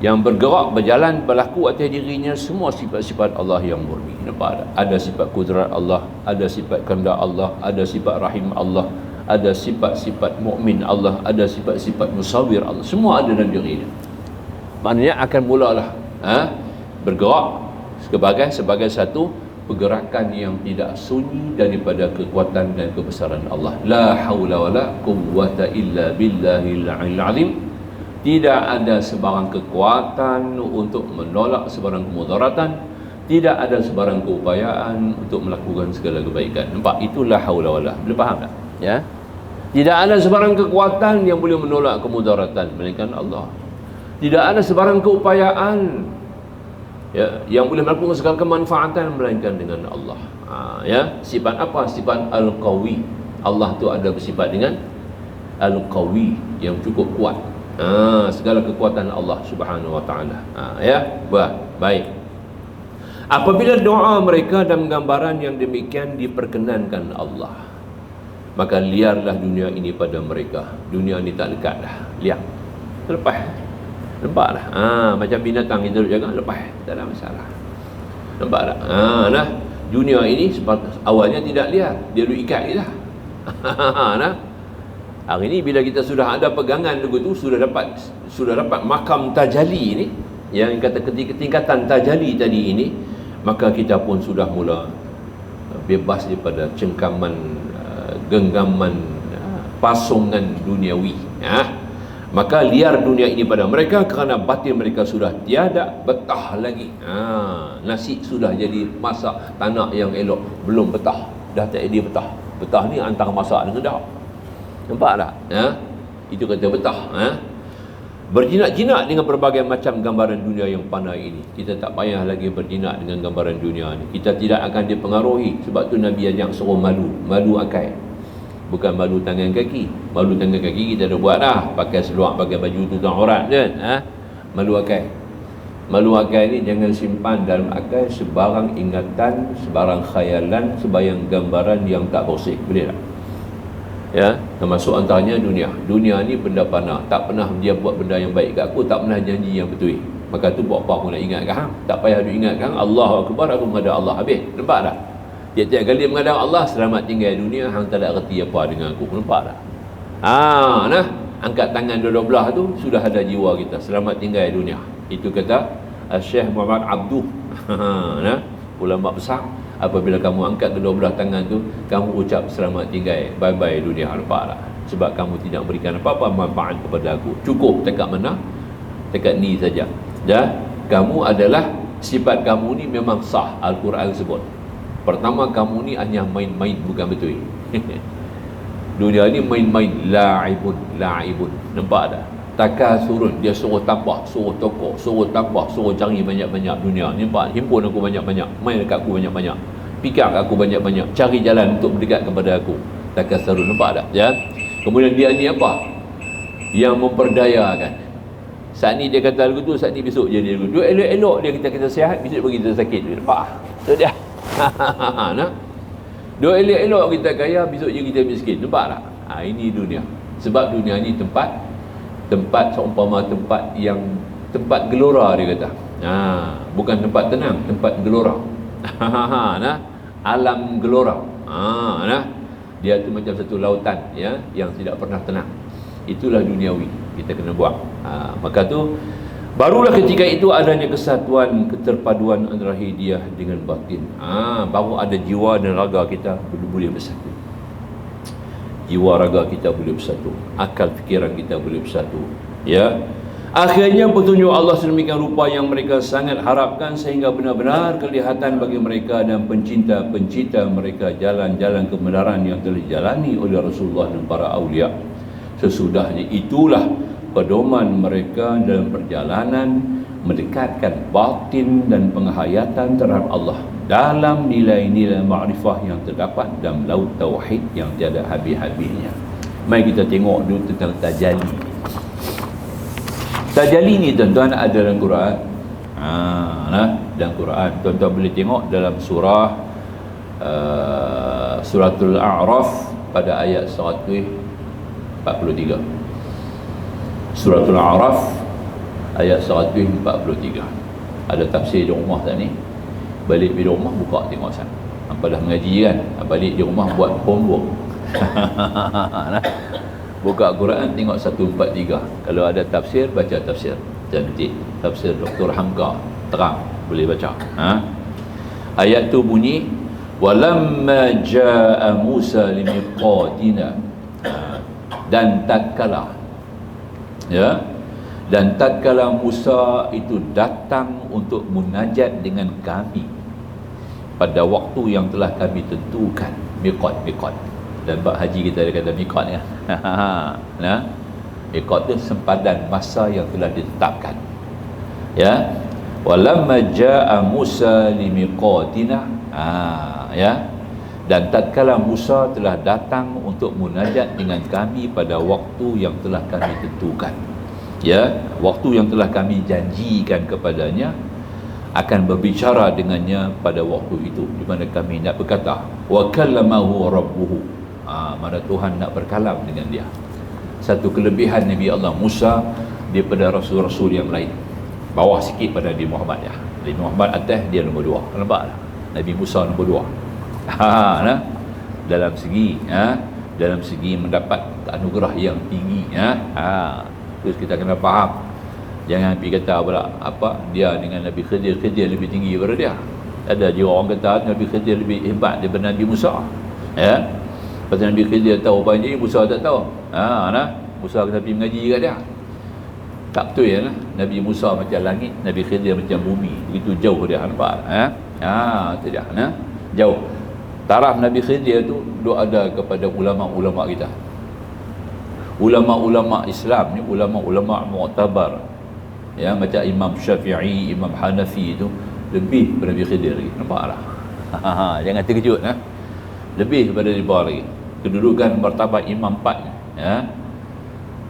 yang bergerak, berjalan, berlaku atas dirinya, semua sifat-sifat Allah yang murni. Nampak tak? Ada sifat kudrat Allah, ada sifat kehendak Allah, ada sifat rahim Allah, ada sifat-sifat mukmin Allah, ada sifat-sifat musawwir Allah. Semua ada dalam diri dia. Maknanya akan mulalah bergerak sebagai satu pergerakan yang tidak sunyi daripada kekuatan dan kebesaran Allah. La haula wala quwwata illa billahil azim. Tidak ada sebarang kekuatan untuk menolak sebarang kemudaratan, tidak ada sebarang keupayaan untuk melakukan segala kebaikan. Nampak? Itulah haula wala. Boleh faham tak? Ya. Tidak ada sebarang kekuatan yang boleh menolak kemudaratan melainkan Allah. Tidak ada sebarang keupayaan yang boleh melakukan segala kemanfaatan melainkan dengan Allah. Ya, sifat apa? Sifat al-qawi. Allah tu ada bersifat dengan Al-Qawi, yang cukup kuat. Segala kekuatan Allah Subhanahu wa taala. Ya, baik. Apabila doa mereka dan gambaran yang demikian diperkenankan Allah, maka liarlah dunia ini pada mereka. Dunia ini tak dekat dah, liar. Lepas. Nampak dah. Macam binatang kita duduk jaga, lepas. Tak ada masalah. Nampak tak? Nah, dunia ini awalnya tidak liar, dia duduk ikat je lah. Nah, hari ni bila kita sudah ada pegangan begitu, sudah dapat makam tajalli ni, yang kata ketingkatan tajalli tadi ini, maka kita pun sudah mula bebas daripada cengkaman, genggaman, pasungan duniawi. Maka liar dunia ini pada mereka kerana batin mereka sudah tiada betah lagi. Nasi sudah jadi masak tanah yang elok, belum betah, dah tak jadi betah. Betah ni antara masak dengan dah. Nampak tak? Itu kata betah. Berjinak-jinak dengan berbagai macam gambaran dunia yang pandai ini. Kita tak payah lagi berjinak dengan gambaran dunia ni. Kita tidak akan dipengaruhi. Sebab tu Nabi ajak suruh malu akai. Bukan malu tangan kaki. Malu tangan kaki kita dah buat dah, pakai seluar, pakai baju tutup aurat kan. Malu akai. Malu akai ni jangan simpan dalam akai sebarang ingatan, sebarang khayalan, sebarang gambaran yang tak bersih. Boleh tak? Ya, termasuk antaranya dunia. Dunia ni benda panah. Tak pernah dia buat benda yang baik kat aku, tak pernah janji yang betul. Maka tu buat apa aku nak ingatkan? Tak payah duk ingatkan. Allahu Akbar, aku menghadap Allah. Habis. Nampak tak? Tiap-tiap kali menghadap Allah, selamat tinggal dunia, hang tak ada reti apa dengan aku. Nampak tak? Nah, angkat tangan dua belah tu, sudah ada jiwa kita. Selamat tinggal dunia. Itu kata Syekh Muhammad Abduh. Nah, ulama besar. Apabila kamu angkat kedua belah tangan tu, kamu ucap selamat tinggal, bye-bye dunia. Nampak tak? Sebab kamu tidak berikan apa-apa manfaat kepada aku. Cukup dekat mana? Dekat ni saja. Dan kamu adalah, sifat kamu ni memang sah, Al-Quran sebut. Pertama, kamu ni hanya main-main, bukan betul. Dunia ni main-main, la'ibun. Nampak tak? Takasurun, dia suruh tambah, suruh tokok, suruh tambah, suruh cari banyak-banyak dunia. Nampak? Himpun aku banyak-banyak, main dekat aku banyak-banyak, pikir aku banyak-banyak, cari jalan untuk berdekat kepada aku. Takasurun, nampak tak? Ya? Kemudian dia ni apa? Yang memperdayakan. Saat ni dia kata lagu tu, saat ni besok je dia lagu. Dua elok-elok dia kita sihat, besok bagi kita sakit. Nampak? Tu dia. Nah, doa elok-elok kita kaya, besok je kita miskin. Nampak tak? Ini dunia. Sebab dunia ni tempat seumpama tempat gelora, dia kata. Bukan tempat tenang, tempat gelora. Nah, alam gelora. Nah, dia tu macam satu lautan, ya, yang tidak pernah tenang. Itulah duniawi, kita kena buang. Maka tu barulah ketika itu adanya kesatuan, keterpaduan antara hidayah dengan batin. Baru ada jiwa dan raga kita boleh bersatu. Jiwa raga kita boleh bersatu, akal fikiran kita boleh bersatu. Ya. Akhirnya petunjuk Allah sedemikian rupa yang mereka sangat harapkan, sehingga benar-benar kelihatan bagi mereka dan pencinta-pencinta mereka jalan-jalan kebenaran yang telah dijalani oleh Rasulullah dan para awliya. Sesudahnya itulah pedoman mereka dalam perjalanan mendekatkan batin dan penghayatan terhadap Allah dalam nilai-nilai ma'rifah yang terdapat dalam laut tauhid yang tiada habis-habisnya. Mari kita tengok dulu tentang tajalli. Tajalli ni tuan-tuan ada dalam Quran. Dalam Quran tuan-tuan boleh tengok dalam suratul A'raf pada ayat 143. Suratul A'raf ayat 143. Ada tafsir di rumah tak ni? Balik di rumah buka tengok sana. Apa dah mengaji kan? Balik di rumah buat homework. Buka Quran tengok 143. Kalau ada tafsir, baca tafsir. Cantik. Tafsir Dr. Hamka terang, boleh baca. Ayat tu bunyi, walamma jaa Musa limiqatina. Dan tatkala, ya, dan tatkala Musa itu datang untuk munajat dengan kami pada waktu yang telah kami tentukan. Miqat. Dan bab haji kita ada kata miqat ya. Nah, miqat tu sempadan masa yang telah ditetapkan. Ya. Walamma jaa Musa limiqatina. Ya. Dan tatkala Musa telah datang untuk munajat dengan kami pada waktu yang telah kami tentukan. Ya, waktu yang telah kami janjikan kepadanya, akan berbicara dengannya pada waktu itu, di mana kami nak berkata wa kallamahu rabbuhu, mana Tuhan nak berkalam dengan dia. Satu kelebihan Nabi Allah Musa daripada rasul-rasul yang lain, bawah sikit pada Nabi Muhammad ya. Nabi Muhammad atas, dia nombor 2. Nampak tak? Nabi Musa nombor 2. Nah, dalam segi mendapat anugerah yang tinggi terus kita kena faham. Jangan pergi kata pula dia dengan Nabi Khidir lebih tinggi daripada dia. Ada juga orang kata Nabi Khidir lebih hebat daripada Nabi Musa. Ya. Pasal Nabi Khidir tahu apa ini, Musa tak tahu. Musa kena pergi mengaji kat dia. Tak betul ya. Nabi Musa macam langit, Nabi Khidir macam bumi. Begitu jauh dia, nampak? Itu dia. Jauh. Taraf Nabi Khidir tu ada kepada ulama-ulama kita. Ulama-ulama Islam ni, ulama-ulama mu'tabar. Ya, macam Imam Syafi'i, Imam Hanafi itu lebih daripada Nabi Khidir lagi. Nampak tak? Jangan terkejut. Lebih daripada dia lagi. Kedudukan martabat Imam 4 ya.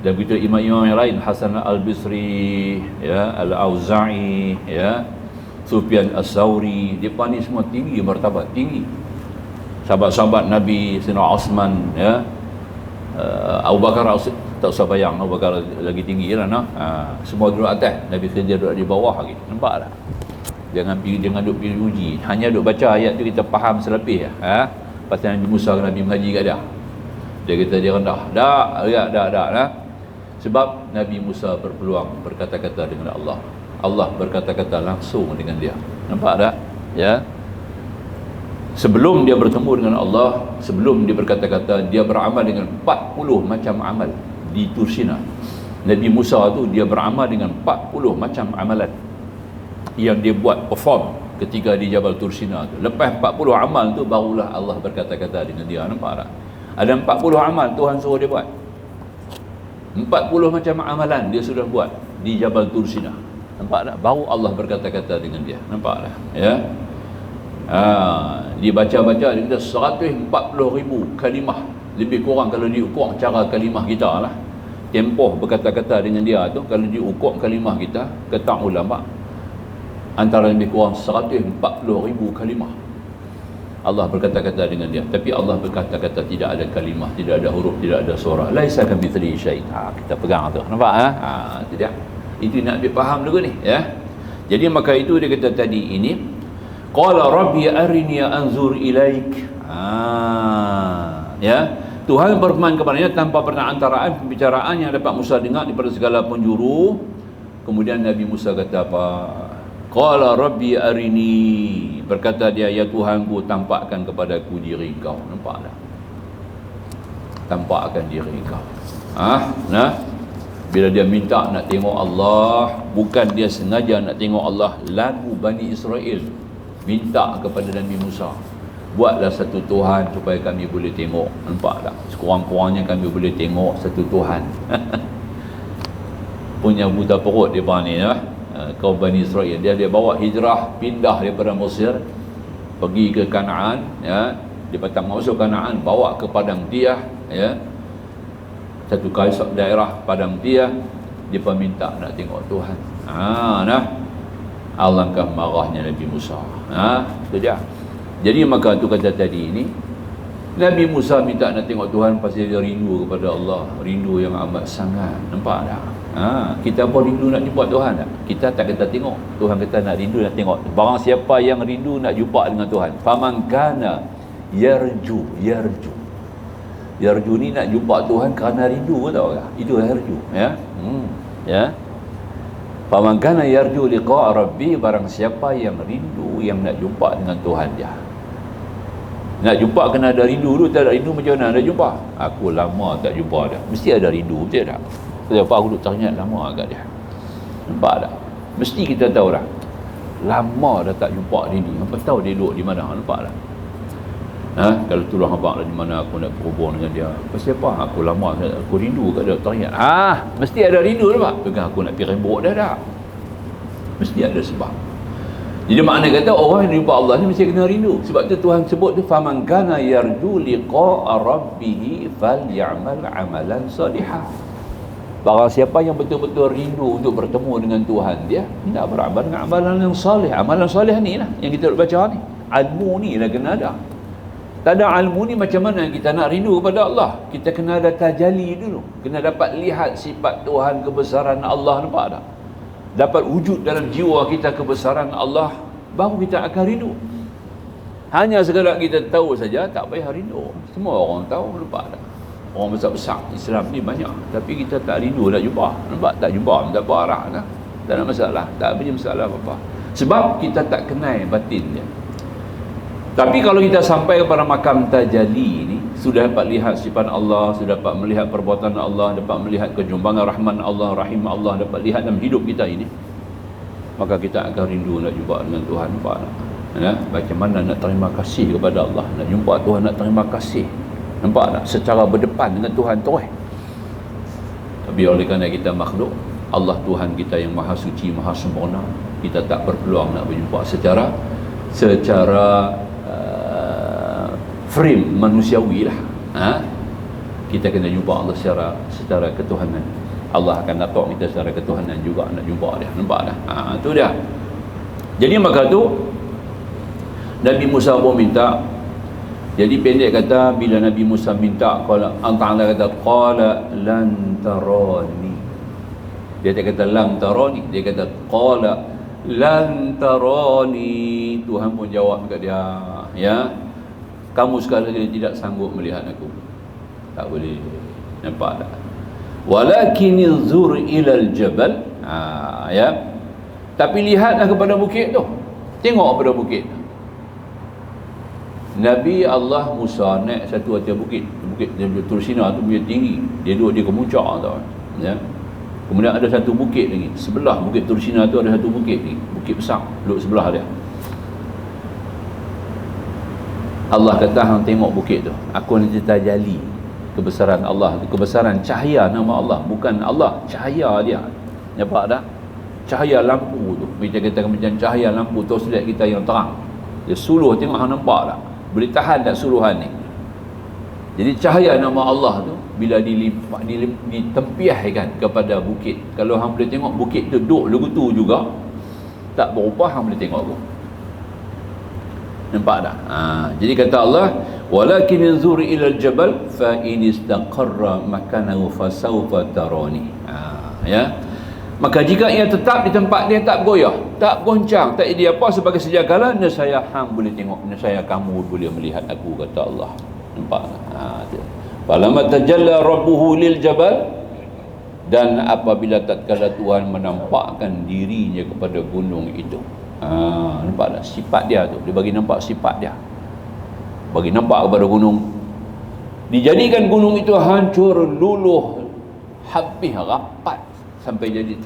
Dan begitu imam-imam yang lain, Hasan al-Bisri ya, Al-Auza'i ya, Sufyan as-Sauri, depa ni semua tinggi martabat, tinggi. Sahabat-sahabat Nabi, Sayyidina Osman ya, Abu Bakar tak usah bayang, Abu Bakar lagi tinggi lah semua duduk atas, Nabi Khidir duduk di bawah lagi. Nampak tak? Jangan duduk pergi uji, hanya duduk baca ayat tu kita faham selebih pasal Nabi Musa Nabi mengaji kat dia. Dia kata dia rendah. Dah. Sebab Nabi Musa berpeluang berkata-kata dengan Allah. Allah berkata-kata langsung dengan dia. Nampak tak? Ya. Sebelum dia bertemu dengan Allah, sebelum dia berkata-kata, dia beramal dengan 40 macam amal di Tursina. Nabi Musa tu dia beramal dengan 40 macam amalan yang dia buat, perform ketika di Jabal Tursina tu. Lepas 40 amal tu barulah Allah berkata-kata dengan dia. Nampak tak? Ada 40 amal Tuhan suruh dia buat. 40 macam amalan dia sudah buat di Jabal Tursina. Nampak tak? Baru Allah berkata-kata dengan dia. Nampak tak? Ya. Dia baca-baca dia kata 140,000 kalimah. Lebih kurang kalau diukur cara kalimah kita lah. Tempoh berkata-kata dengan dia tu, kalau diukur kalimah kita, kata ulama, antara lebih kurang 140,000 kalimah. Allah berkata-kata dengan dia. Tapi Allah berkata-kata tidak ada kalimah, tidak ada huruf, tidak ada suara. Laisa kamitslihi syai'. Kita pegang tu. Nampak itu dia. Itu nak dipaham dulu ni ya. Jadi maka itu dia kata tadi ini, qala rabbi arini anzur ilaik. Ya. Tuhan berfirman kepadanya tanpa perantaraan pembicaraan yang dapat Musa dengar daripada segala penjuru. Kemudian Nabi Musa kata apa? Qala rabbi arini, berkata dia, ya Tuhanku, tampakkan kepadaku diri kau. Nampak tak? Tampakkan diri kau. Bila dia minta nak tengok Allah, bukan dia sengaja nak tengok Allah. Lagu Bani Israel minta kepada Nabi Musa, buatlah satu Tuhan supaya kami boleh tengok. Nampak tak? Sekurang-kurangnya kami boleh tengok satu Tuhan. Punya buta perut dia ni kaum Bani Israel. Dia bawa hijrah, pindah daripada Mesir pergi ke Kanaan ya. Dia patang masuk Kanaan, bawa ke Padang Tiah ya. Satu kaisar daerah Padang Tiah, dia minta nak tengok Tuhan. Alangkah marahnya Nabi Musa. Itu dia. Jadi maka tu kata tadi ini, Nabi Musa minta nak tengok Tuhan pasal dia rindu kepada Allah, rindu yang amat sangat. Nampak tak? Kita pun rindu nak jumpa Tuhan tak? Kita tak kata tengok. Tuhan kata nak rindu nak tengok. Barang siapa yang rindu nak jumpa dengan Tuhan, faman kana yarju ni nak jumpa Tuhan kerana rindu, tahu tak? Itu yarju ya. Ya. Faman kana yarju liqa rabbi, barang siapa yang rindu yang nak jumpa dengan Tuhan dia. Nak jumpa kena ada rindu dulu. Tak ada rindu macam mana nak jumpa? Aku lama tak jumpa dah. Mesti ada rindu, betul tak? Kenapa aku duduk teringat lama agak dia. Nampak tak? Mesti kita tahu dah. Lama dah tak jumpa dia ni. Apa tahu dia duduk di mana? Nampak tak? Kalau tulang abang lah di mana aku nak berhubung dengan dia. Pasal apa? Aku lama, aku rindu kat dia, teringat. Mesti ada rindu, nampak? Pegang aku nak pergi rembuk dah. Mesti ada sebab. Jadi makna kata orang yang jumpa Allah ni mesti kena rindu. Sebab tu Tuhan sebut tu faman kana yarju liqa'a rabbih falyamal amalan salihah. Barang siapa yang betul-betul rindu untuk bertemu dengan Tuhan dia, hendak beramal dengan amalan yang salih. Amalan salih ni lah yang kita baca ni. Ilmu ni lah kena ada. Tak ada ilmu ni macam mana kita nak rindu kepada Allah? Kita kena ada tajalli dulu. Kena dapat lihat sifat Tuhan, kebesaran Allah, nampak tak? Dapat wujud dalam jiwa kita kebesaran Allah, baru kita akan rindu. Hanya sekadar kita tahu saja, tak payah rindu. Semua orang tahu, nampak tak? Orang besar-besar Islam ni banyak, tapi kita tak rindu nak jumpa. Nampak tak? Jumpa tak apa arah lah. Tak ada masalah, tak punya masalah apa-apa. Sebab kita tak kenal batin dia. Tapi kalau kita sampai kepada makam tajalli ni, sudah dapat lihat sifat Allah, sudah dapat melihat perbuatan Allah, dapat melihat kejumpangan rahman Allah, rahim Allah, dapat lihat dalam hidup kita ini, maka kita akan rindu nak jumpa dengan Tuhan. Nampak tak? Ya? Macam mana nak terima kasih kepada Allah, nak jumpa Tuhan, nak terima kasih. Nampak tak? Secara berdepan dengan Tuhan tu. Tapi oleh kerana kita makhluk, Allah Tuhan kita yang maha suci, maha sempurna, kita tak berpeluang nak berjumpa secara frame manusiawi lah. Kita kena jumpa Allah secara ketuhanan. Allah akan dapat kita secara ketuhanan juga nak jumpa dia. Nampak dah? Tu dia. Jadi maka tu Nabi Musa pun minta. Jadi pendek kata, bila Nabi Musa minta, Allah Ta'ala kata qala lan tarani. Dia tak kata lan tarani, dia kata qala lan tarani. Tuhan pun jawab dekat dia, ya, kamu sekali lagi tidak sanggup melihat aku. Tak boleh. Nampak tak? Walakin inzur ilal jabal. Ya. Tapi lihatlah kepada bukit tu. Tengok kepada bukit. Nabi Allah Musa naik satu atas bukit. Bukit Tursina tu punya tinggi. Dia duduk di kemuncak tau. Ya. Kemudian ada satu bukit lagi. Sebelah bukit Tursina tu ada satu bukit lagi. Bukit besar duduk sebelah dia. Allah kata hang tengok bukit tu, aku nanti tajalli kebesaran Allah, kebesaran cahaya nama Allah, bukan Allah, cahaya dia. Nampak tak? Cahaya lampu tu, kita kata macam cahaya lampu torchlight kita yang terang. Dia suluh, tengok hang nampak tak? Boleh tahan tak suluhan ni? Jadi cahaya nama Allah tu bila ditempiahkan kepada bukit, kalau hang boleh tengok bukit tu duduk lagu tu juga, tak berubah, hang boleh tengok tu. Nampak tak? Jadi kata Allah, walakin inzur ila al-jabal fa in istaqarra makanahu fasawfa tarani. Ya. Maka jika ia tetap di tempat dia, tak goyah, tak goncang, tak jadi apa sebagai sejagala, nescaya hang boleh tengok, nescaya kamu boleh melihat aku, kata Allah. Nampak tak? Falamma tajalla rabbuhu lil jabal, dan apabila tatkala Tuhan menampakkan dirinya kepada gunung itu. Nampak tak sifat dia tu? Dia bagi nampak sifat dia, bagi nampak kepada gunung. Dijadikan gunung itu hancur luluh, habis rapat sampai jadi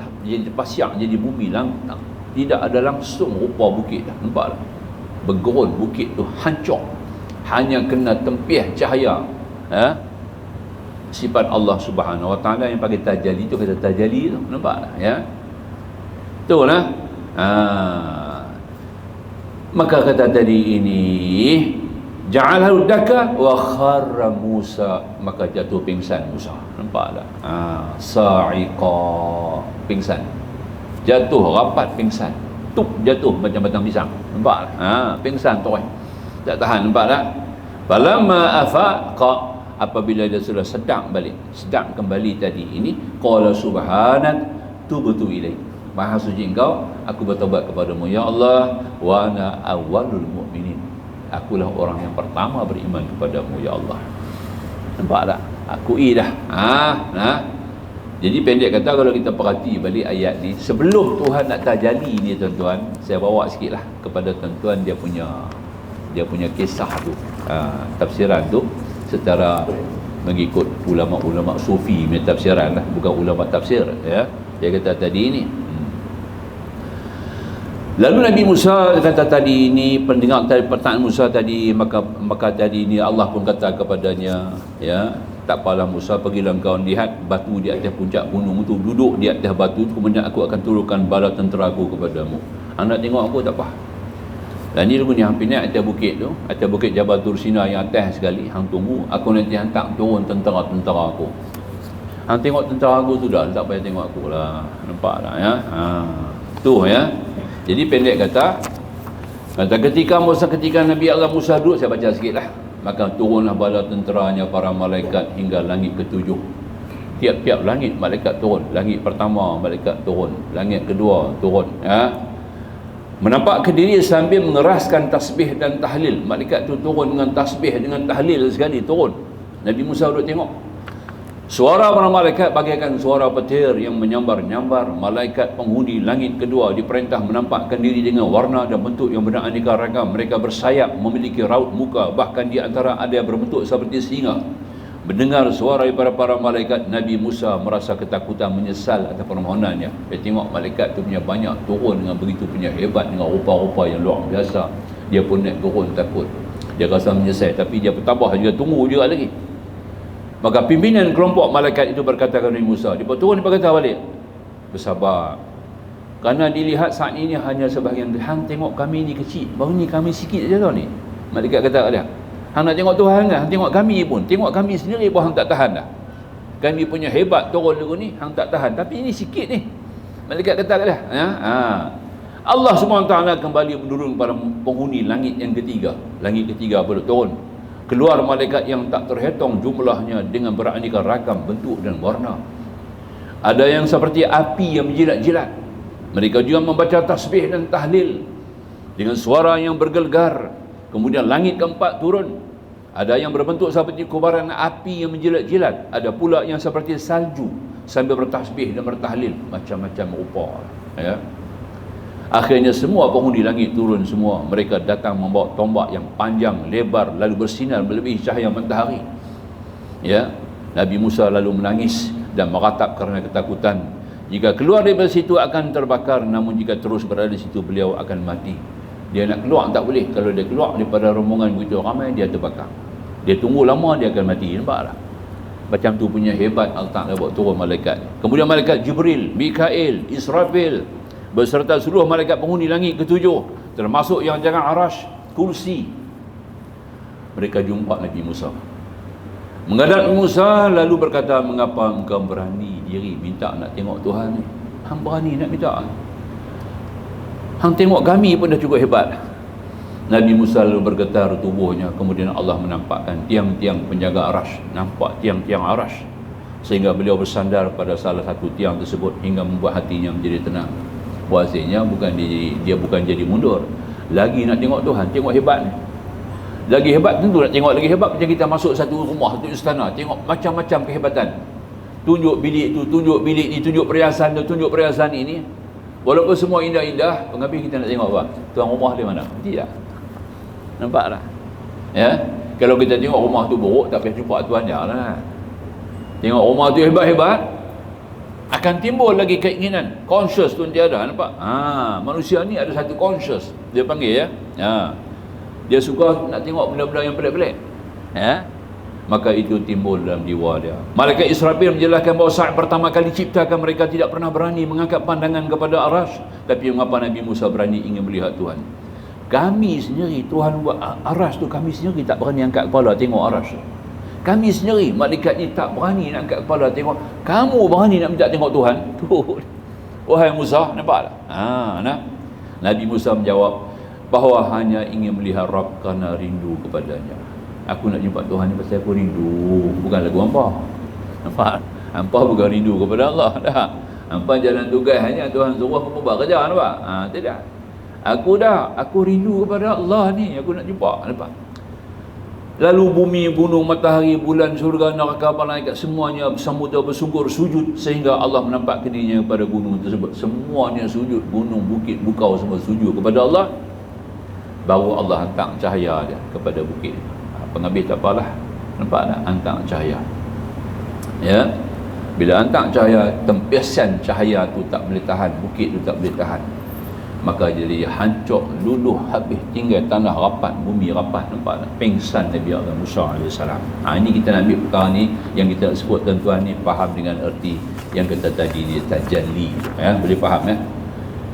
pasyak, jadi bumi lantang. Tidak ada langsung rupa bukit dah. Nampak tak? Bergerun bukit tu hancur, hanya kena tempiah cahaya sifat Allah Subhanahu Wa Taala yang pakai tajalli tu, kata tajalli tu. Nampak tak? Ya, tu lah. Maka kata tadi ini, ja'alahu daka wa kharra Musa, maka jatuh pingsan Musa. Nampak tak? Sa'iqa, pingsan. Jatuh rapat pingsan. Tuk jatuh macam batang pisang. Nampak tak? Pingsan tu. Tak tahan, nampak tak? Falamma afaqa, apabila dia sudah sedang kembali tadi ini, qala subhanak tubtu ilaik. Maha suci engkau, aku bertaubat kepadamu ya Allah, wa ana awwalul mu'minin, akulah orang yang pertama beriman kepadamu ya Allah. Nampak tak? Akui dah. Jadi pendek kata, kalau kita perhati balik ayat ni, sebelum Tuhan nak tajalli ni tuan-tuan, saya bawa sikitlah kepada tuan-tuan dia punya kisah tu, tafsiran tu secara mengikut ulama-ulama sufi punya tafsiran lah, bukan ulama tafsir, ya. Dia kata tadi ni, lalu Nabi Musa kata tadi ini, pendengar tadi pertanyaan Musa tadi, maka tadi ini Allah pun kata kepadanya, ya, tak apalah Musa, pergilah engkau lihat batu di atas puncak gunung itu, duduk di atas batu, kemudian aku akan turunkan bala tentera aku kepadamu. Anda tengok aku tak apa. Dan ni lagu ni hampir naik atas bukit tu, atas bukit Jabal Tursina yang atas sekali. Hang tunggu, aku nanti hantar turun tentera-tentera aku. Hang tengok tentera aku tu dah, tak payah tengok aku lah. Nampak tak ya? Tu ya. Jadi pendek kata ketika Nabi Allah Musa duduk, saya baca sikit lah. Maka turunlah bala tenteranya para malaikat hingga langit ketujuh. Tiap-tiap langit malaikat turun. Langit pertama malaikat turun, langit kedua turun ya. Menampakkan diri sambil mengeraskan tasbih dan tahlil. Malaikat tu turun dengan tasbih, dengan tahlil sekali turun. Nabi Musa duduk tengok. Suara para malaikat bagaikan suara petir yang menyambar-nyambar. Malaikat penghuni langit kedua diperintah menampakkan diri dengan warna dan bentuk yang beraneka ragam. Mereka bersayap, memiliki raut muka, bahkan di antara ada yang berbentuk seperti singa. Mendengar suara daripada para malaikat, Nabi Musa merasa ketakutan, menyesal atas permohonannya. Dia tengok malaikat tu punya banyak turun dengan begitu punya hebat, dengan rupa-rupa yang luar biasa. Dia pun naik turun takut. Dia rasa menyesal, tapi dia bertabah juga, tunggu juga lagi. Maka pimpinan kelompok malaikat itu berkata kepada Nabi Musa, dia turun, dia berkata balik, bersabar, kerana dilihat saat ini hanya sebahagian. Hang tengok kami ni kecil, baru ni kami sikit je tau ni. Malaikat kata dia, hang nak tengok Tuhan kan? Hang tengok kami pun, tengok kami sendiri pun hang tak tahan dah. Kami punya hebat turun dulu ni, hang tak tahan, tapi ini sikit ni. Malaikat kata dia, Allah SWT kembali menurun pada penghuni langit yang ketiga. Langit ketiga pula turun. Keluar malaikat yang tak terhitung jumlahnya dengan beraneka ragam bentuk dan warna. Ada yang seperti api yang menjilat-jilat. Mereka juga membaca tasbih dan tahlil dengan suara yang bergelegar. Kemudian langit keempat turun. Ada yang berbentuk seperti kobaran api yang menjilat-jilat. Ada pula yang seperti salju sambil bertasbih dan bertahlil. Macam-macam rupa ya. Akhirnya semua penghuni langit turun semua. Mereka datang membawa tombak yang panjang, lebar, lalu bersinar melebihi cahaya matahari. Ya, Nabi Musa lalu menangis dan meratap kerana ketakutan. Jika keluar daripada situ akan terbakar, namun jika terus berada di situ beliau akan mati. Dia nak keluar tak boleh. Kalau dia keluar daripada rombongan begitu ramai, dia terbakar. Dia tunggu lama, dia akan mati. Nampak tak? Macam tu punya hebat Allah buat turun malaikat. Kemudian malaikat Jibril, Mikail, Israfil beserta seluruh malaikat penghuni langit ketujuh, termasuk yang jaga arash, kursi. Mereka jumpa Nabi Musa. Menghadap Musa lalu berkata, mengapa engkau berani diri minta nak tengok Tuhan ni? Hang berani nak minta? Hang tengok kami pun dah cukup hebat. Nabi Musa lalu bergetar tubuhnya. Kemudian Allah menampakkan tiang-tiang penjaga arash. Nampak tiang-tiang arash, sehingga beliau bersandar pada salah satu tiang tersebut hingga membuat hatinya menjadi tenang. Puasanya dia bukan jadi mundur. Lagi nak tengok Tuhan, tengok hebat ni. Lagi hebat tentu nak tengok lagi hebat. Macam kita masuk satu rumah, satu istana, tengok macam-macam kehebatan. Tunjuk bilik tu, tunjuk bilik ni, tunjuk perhiasan tu, tunjuk perhiasan ini. Walaupun semua indah-indah, pengambil kita nak tengok apa? Tuan rumah di mana? Tidak. Nampak tak? Ya? Kalau kita tengok rumah tu buruk, tak payah jumpa tuan dia lah. Tengok rumah tu hebat-hebat, akan timbul lagi keinginan. Conscious tu tiada, nampak? Manusia ni ada satu conscious, dia panggil ya. Dia suka nak tengok benda-benda yang pelik-pelik. Ya? Maka itu timbul dalam jiwa dia. Malaikat Israfil menjelaskan bahawa saat pertama kali ciptakan, mereka tidak pernah berani mengangkat pandangan kepada arash. Tapi mengapa Nabi Musa berani ingin melihat Tuhan? Kami sendiri, Tuhan buat arash tu, kami sendiri tak berani angkat kepala tengok arash. Kami sendiri, malaikat ni tak berani nak angkat kepala tengok. Kamu berani nak minta tengok Tuhan? Tu. Wahai Musa, nampak tak? Nabi Musa menjawab bahawa hanya ingin melihat Rabb kerana rindu kepadanya. Aku nak jumpa Tuhan ni pasal aku rindu, bukan lagu hampa. Nampak? Hampa bukan rindu kepada Allah dah. Hampa jalan tugas hanya Tuhan suruh aku buat kerja, nampak? Tidak. Aku rindu kepada Allah ni, aku nak jumpa, nampak? Lalu bumi, gunung, matahari, bulan, surga, neraka, malaikat, semuanya samudra bersungkur sujud sehingga Allah menampak dirinya kepada gunung tersebut. Semuanya sujud, gunung, bukit, bukau semua sujud kepada Allah. Baru Allah hantar cahaya dia kepada bukit. Pengambil tak apalah, nampak tak? Hantar cahaya. Ya, bila hantar cahaya, tempiasan cahaya tu tak boleh tahan, bukit tu tak boleh tahan, maka jadi hancur, luluh habis, tinggal tanah rapat, bumi rapat, nampak tak? Pingsan Nabi Allah Musa AS. Ini kita nak ambil perkara ni yang kita sebut tuan-tuan ni faham dengan erti yang kata tadi dia tajalli, ya, boleh faham ya.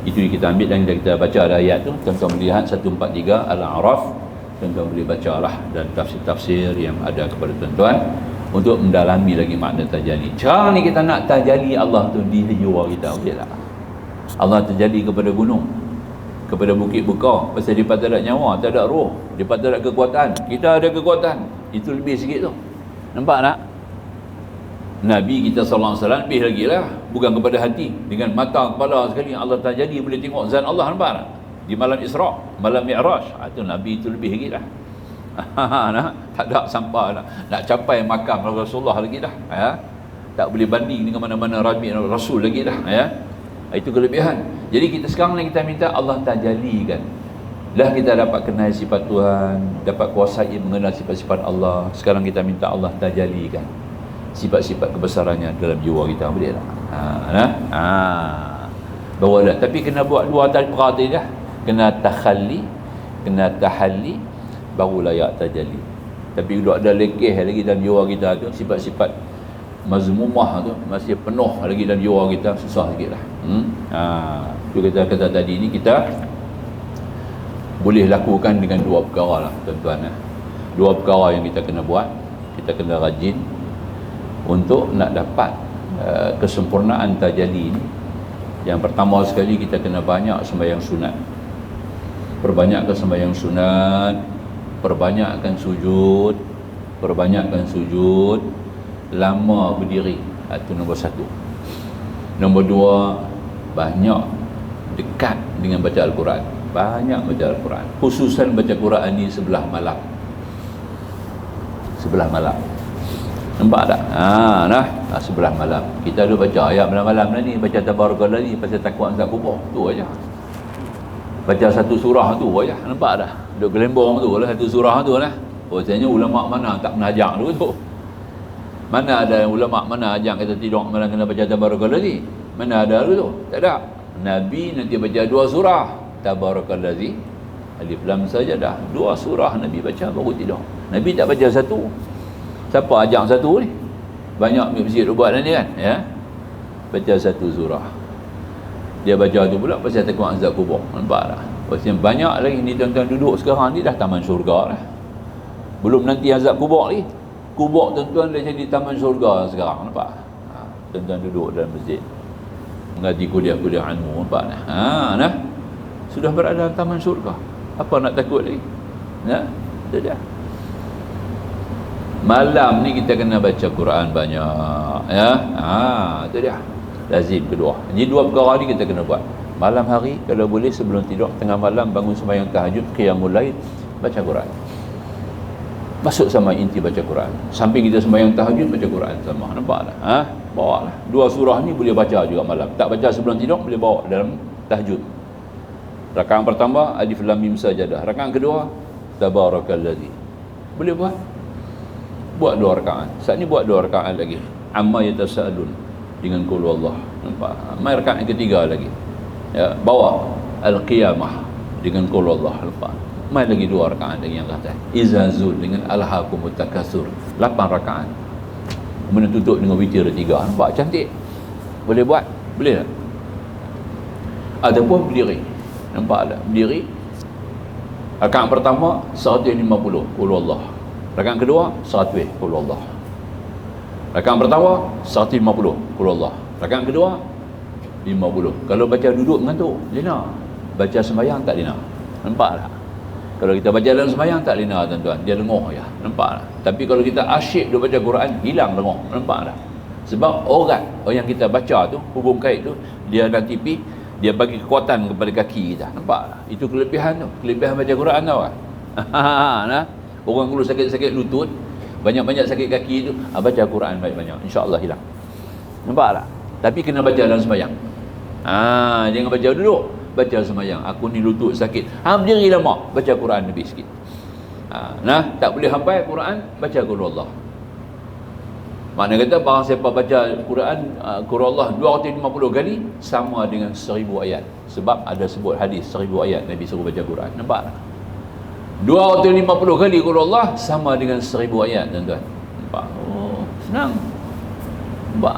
Itu kita ambil dan kita baca ada ayat tu. Tuan-tuan melihat 143 Al-A'raf, tuan-tuan boleh bacalah, dan tafsir-tafsir yang ada kepada tuan-tuan untuk mendalami lagi makna tajalli. Sekarang ni kita nak tajalli Allah tu di jiwa kita, boleh tak? Allah terjadi kepada gunung, kepada bukit Bekau, pasal dia tak ada nyawa, tak ada roh, dia tak ada kekuatan. Kita ada kekuatan, itu lebih sikit tu. Nampak tak? Nabi kita sallallahu alaihi wasallam lebih lagi lah, bukan kepada hati, dengan mata kepala sekali Allah terjadi, boleh tengok zat Allah. Nampak tak? Di malam Isra', malam Mi'raj, itu Nabi itu lebih lagi lah. Nah, tak ada sampai nak capai makam Rasulullah lagi dah, ya? Tak boleh banding dengan mana-mana Rasul lagi dah, ya? Itu kelebihan. Jadi kita sekarang ni kita minta Allah tajallikan. Dah kita dapat kenal sifat Tuhan, dapat kuasai mengenal sifat-sifat Allah. Sekarang kita minta Allah tajallikan sifat-sifat kebesarannya dalam jiwa kita, boleh tak? Baru dah. Tapi kena buat dua perkara tadi dah. Kena takhalli, kena tahalli, baru layak tajalli. Tapi duduk ada lekeh lagi dalam jiwa kita tu, sifat-sifat mazmumah tu masih penuh lagi dalam jiwa kita, susah sikit lah. Itu kita kata tadi ni, kita boleh lakukan dengan dua perkara lah tuan-tuan. Dua perkara yang kita kena buat. Kita kena rajin untuk nak dapat kesempurnaan tajalli ni. Yang pertama sekali, kita kena banyak sembahyang sunat. Perbanyakkan sembahyang sunat, perbanyakkan sujud, perbanyakkan sujud, lama berdiri. Itu nombor satu. Nombor dua, banyak dekat dengan baca Al-Quran. Banyak baca Al-Quran, khususan baca Quran ni sebelah malam. Sebelah malam, nampak tak? Sebelah malam kita ada baca ayat malam-malam ni, baca Tabarakallah ni, pasal takut azab kubur tu aja. Baca satu surah tu aja, nampak tak? Duk gelembong tu lah, satu surah tu lah. Biasanya ulama mana tak pernah ajak dulu tu. Mana ada ulama mana ajak kita tidur malam kena baca Tabarakallah ni? Mana ada dulu tu? Tak ada. Nabi nanti baca dua surah, Tabarakalladzi, Alif Lam Sajadah. Dua surah Nabi baca baru tidur. Nabi tak baca satu. Siapa ajak satu ni? Banyak masjid buat ni kan, ya. Baca satu surah. Dia baca tu pula pasal takut azab kubur. Nampak tak? Pasal banyak lagi ni tuan-tuan duduk sekarang ni dah taman syurga lah. Belum nanti azab kubur lagi. Kubur tuan-tuan dah jadi taman syurga sekarang, nampak? Tuan-tuan duduk dalam masjid mengaji kuliah-kuliah ilmu, nampak tak? Nah. Sudah berada dalam taman syurga. Apa nak takut lagi? Itu dia. Malam ni kita kena baca Quran banyak, ya. Itu dia. Lazim kedua. Jadi dua perkara ni kita kena buat. Malam hari kalau boleh sebelum tidur, tengah malam bangun sembahyang tahajud, qiyamul lail, baca Quran. Masuk sama inti baca Quran. Samping kita sembahyang tahajud, baca Quran sama. Nampak tak? Bawa lah. Dua surah ni boleh baca juga malam. Tak baca sebelum tidur, boleh bawa dalam tahajud. Rakaat pertama Alif Lam Mim Sajadah. Rakaat kedua Tabarakalladzi. Boleh buat. Buat dua rakaat. Saat ni buat dua rakaat lagi. Amma yatasaalun dengan qul wallah. Nampak? Mai rakaat yang ketiga lagi. Ya, bawa Al-Qiyamah dengan qul wallah. Nampak? Mai lagi dua rakaat lagi yang kata Izazul dengan Alhaakumut Takatsur. 8 rakaat. Kemudian tutup dengan witir 3. Nampak cantik? Boleh buat? Boleh tak? Ataupun berdiri. Nampak tak? Berdiri. Rakaat pertama 150 qul wallah. Rakaat kedua 100 qul wallah. Rakaat pertama 150 qul wallah. Rakaat kedua 50. Kalau baca duduk mengantuk, lena. Baca sembahyang tak lena. Nampak tak? Kalau kita baca dalam sembahyang tak lena tuan-tuan, dia lengoh ya. Nampak tak? Tapi kalau kita asyik duk baca Quran, hilang lengoh. Nampak tak? Sebab orang yang kita baca tu, hubung kait tu, dia nanti dia bagi kekuatan kepada kaki kita. Nampak tak? Itu kelebihan tu. Kelebihan baca Quran tau kan? Nah, orang kalau sakit-sakit lutut, banyak-banyak sakit kaki tu, baca Quran banyak-banyak, insya-Allah hilang. Nampak tak? Tapi kena baca dalam sembahyang. Jangan baca dulu, baca sembahyang. Aku ni lutut sakit. Berdiri lama, baca Quran lebih sikit. Tak boleh hafal Quran, baca qul wallah. Makna kata barang siapa baca Quran qul wallah 250 kali sama dengan 1000 ayat. Sebab ada sebut hadis 1000 ayat Nabi suruh baca Quran. Nampak tak? 250 kali qul wallah sama dengan 1000 ayat tuan-tuan. Nampak? Oh, senang. Nampak?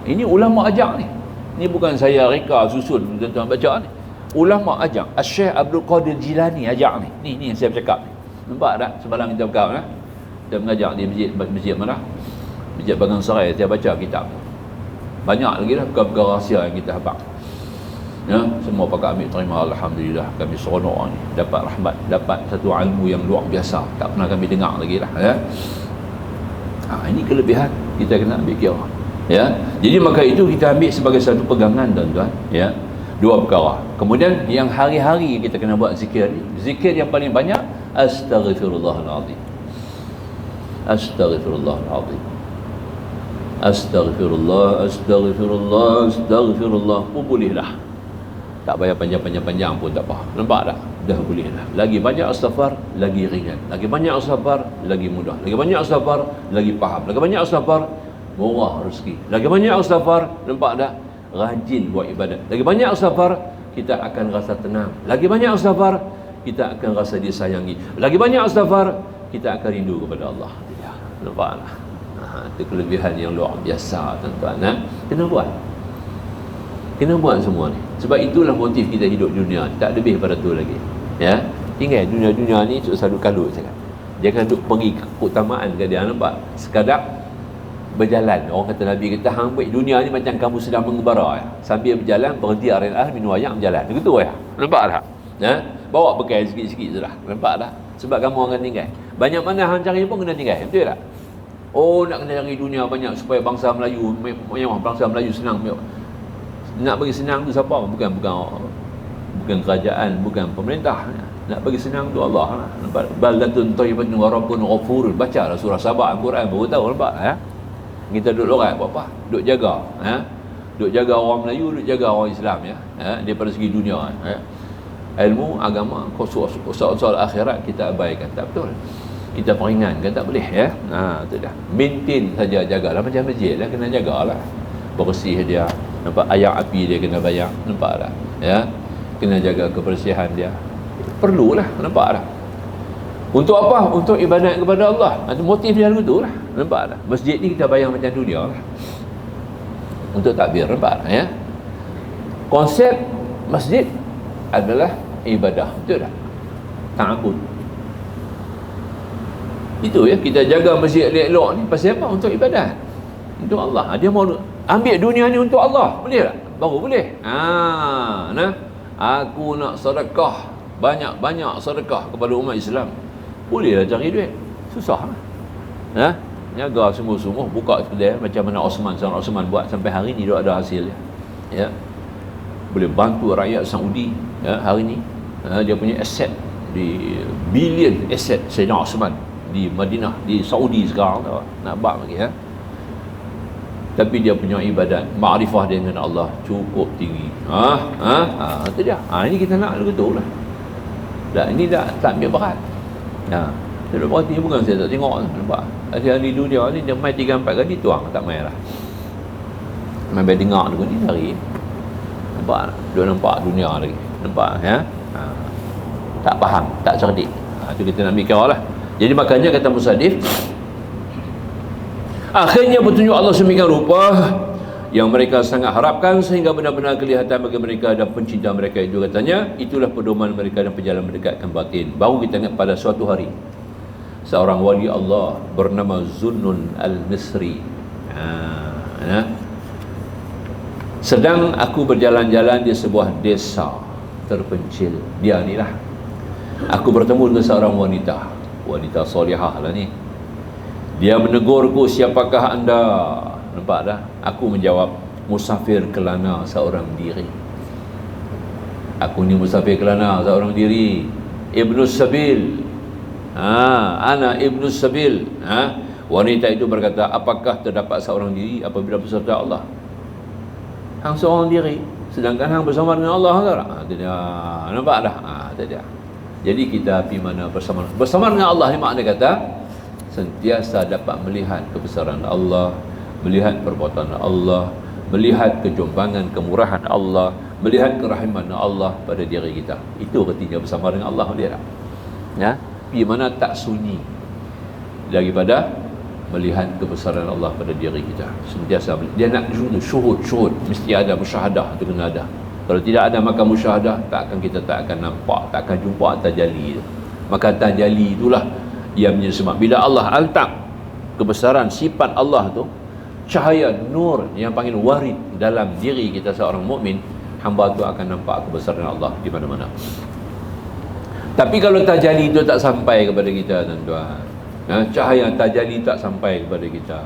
Ini ulama ajak ni. Ni bukan saya reka susun tuan-tuan baca ni. ulama ajak, Syekh Abdul Qadir Jilani ajak ni. Ni yang saya bercakap ni. Nampak tak? Semalam kita bercakap kita mengajak di masjid mana? Masjid Bagang Serai, saya baca kitab. Banyak lagi dah perkara-perkara rahsia yang kita habaq. Ya, semua pakai ambil terima, alhamdulillah kami seronok ni, dapat rahmat, dapat satu ilmu yang luar biasa, tak pernah kami dengar lagi lah ya. Ini kelebihan kita kena ambil kira ya. Jadi maka itu kita ambil sebagai satu pegangan tuan-tuan ya. Dua perkara. Kemudian yang hari-hari kita kena buat zikir ni, zikir yang paling banyak astaghfirullahalazim. Astaghfirullahalazim. Astaghfirullah, astaghfirullah, astaghfirullah. Bolehlah. Tak payah panjang-panjang pun tak apa. Nampak tak? Dah boleh dah. Lagi banyak istighfar, lagi ringan. Lagi banyak istighfar, lagi mudah. Lagi banyak istighfar, lagi faham. Lagi banyak istighfar, murah rezeki. Lagi banyak istighfar, nampak tak? Rajin buat ibadat. Lagi banyak istighfar, kita akan rasa tenang. Lagi banyak istighfar, kita akan rasa disayangi. Lagi banyak istighfar, kita akan rindu kepada Allah. Ya, nampak tak? Itu kelebihan yang luar biasa tuan-tuan. Kena buat. Kena buat semua ni. Sebab itulah motif kita hidup dunia. Tak lebih pada tu lagi. Ya. Tinggal dunia-dunia ni selalu kalut cakap. Jangan duk pergi keutamaan ke dia, nampak? Sekadar berjalan. Orang kata Nabi kata hang ambil dunia ni macam kamu sedang mengembara ya. Sambil berjalan berhenti air minum air berjalan. Begitu ya. Nampak tak? Ya. Bawa bekal sikit-sikit sudah. Nampak tak? Sebab kamu akan tinggal. Banyak mana hang cari pun kena tinggal. Betul tak? Oh, nak kena cari dunia banyak supaya bangsa Melayu, bangsa Melayu senang. Nak bagi senang tu siapa? Bukan kerajaan, bukan pemerintah. Nak bagi senang tu Allah lah. Baldatun thayyibatun wa rabbun ghafur. Bacalah surah Sabah Al-Quran baru tahu, nampak ya. Kita duduk lorat apa? Duduk jaga, ya. Duduk jaga orang Melayu, duduk jaga orang Islam ya. Daripada segi dunia ya. Ilmu agama, soal akhirat kita abaikan. Tak betul. Kita peringankan tak boleh ya. Tu dah. Maintain saja, jagalah macam masjid lah, kena jagalah. Bersih dia. Nampak air api dia kena bayar, nampak tak? Ya. Kena jaga kebersihan dia. Perlulah, nampak tak? Untuk apa? Untuk ibadat kepada Allah. Motif dia begitu lah. Nampak tak? Masjid ni kita bayar macam dunia lah. Untuk takbir, nampak tak? Ya. Konsep masjid adalah ibadah, betul tak? Ta'abud. Itu ya, kita jaga masjid elok ni pasal apa? Untuk ibadat. Untuk Allah. Dia mau ambil dunia ni untuk Allah, boleh tak? Baru boleh. Aku nak sedekah, banyak-banyak sedekah kepada umat Islam. Bolehlah cari duit. Susah lah. Jaga sungguh-sungguh, buka kedai macam mana Saudara Osman buat sampai hari ni dia ada hasil dia. Ya. Boleh bantu rakyat Saudi ya, hari ni. Dia punya aset di bilion aset Sayyidina Osman di Madinah, di Saudi sekarang tau. Nak bak lagi ya. Tapi dia punya ibadat, makrifah dia dengan Allah cukup tinggi. Itu dia. Ini kita nak betul lah. Ini dah tak ambil berat. Tidak berarti bukan saya tak tengok. Nampak? Ahli dunia ni dia main 3-4 kali tuang, tak main lah. Main baik dengar dulu ni hari. Nampak? Dia nampak dunia lagi. Nampak ya? Tak faham, tak cerdik. Itu kita nak mikir lah. Jadi makanya kata Musadif, akhirnya petunjuk Allah semikian rupa yang mereka sangat harapkan sehingga benar-benar kelihatan bagi mereka dan pencinta mereka itu, katanya itulah pedoman mereka dan perjalanan mendekatkan batin. Baru kita ingat pada suatu hari seorang wali Allah bernama Zunnun Al-Misri sedang aku berjalan-jalan di sebuah desa terpencil. Dia ni lah, aku bertemu dengan seorang wanita solihah lah ni. Dia menegurku, siapakah anda? Nampak dah? Aku menjawab, musafir kelana seorang diri. Aku ni musafir kelana seorang diri. Ibnu Sabil. Ana Ibnu Sabil. Wanita itu berkata, apakah terdapat seorang diri apabila beserta Allah? Hang seorang diri, sedangkan hang bersama dengan Allah kan? Nampak dah? Itu dia. Jadi kita pergi mana bersama dengan Allah ni makna kata sentiasa dapat melihat kebesaran Allah, melihat perbuatan Allah, melihat kejombangan kemurahan Allah, melihat kerahiman Allah pada diri kita. Itu artinya bersama dengan Allah, dia tak? Ya, pergi mana tak sunyi daripada melihat kebesaran Allah pada diri kita. Sentiasa dia nak syuhud, mesti ada musyahadah, itu kena ada. Kalau tidak ada maka musyahadah, kita tak akan nampak, tak akan jumpa tajalli. Maka tajalli itulah yang menjadi sebab bila Allah altak kebesaran sifat Allah tu, cahaya nur yang panggil warid dalam diri kita seorang mukmin, hamba tu akan nampak kebesaran Allah di mana-mana. Tapi kalau tajalli itu tak sampai kepada kita, tuan-tuan, cahaya tajalli tak sampai kepada kita,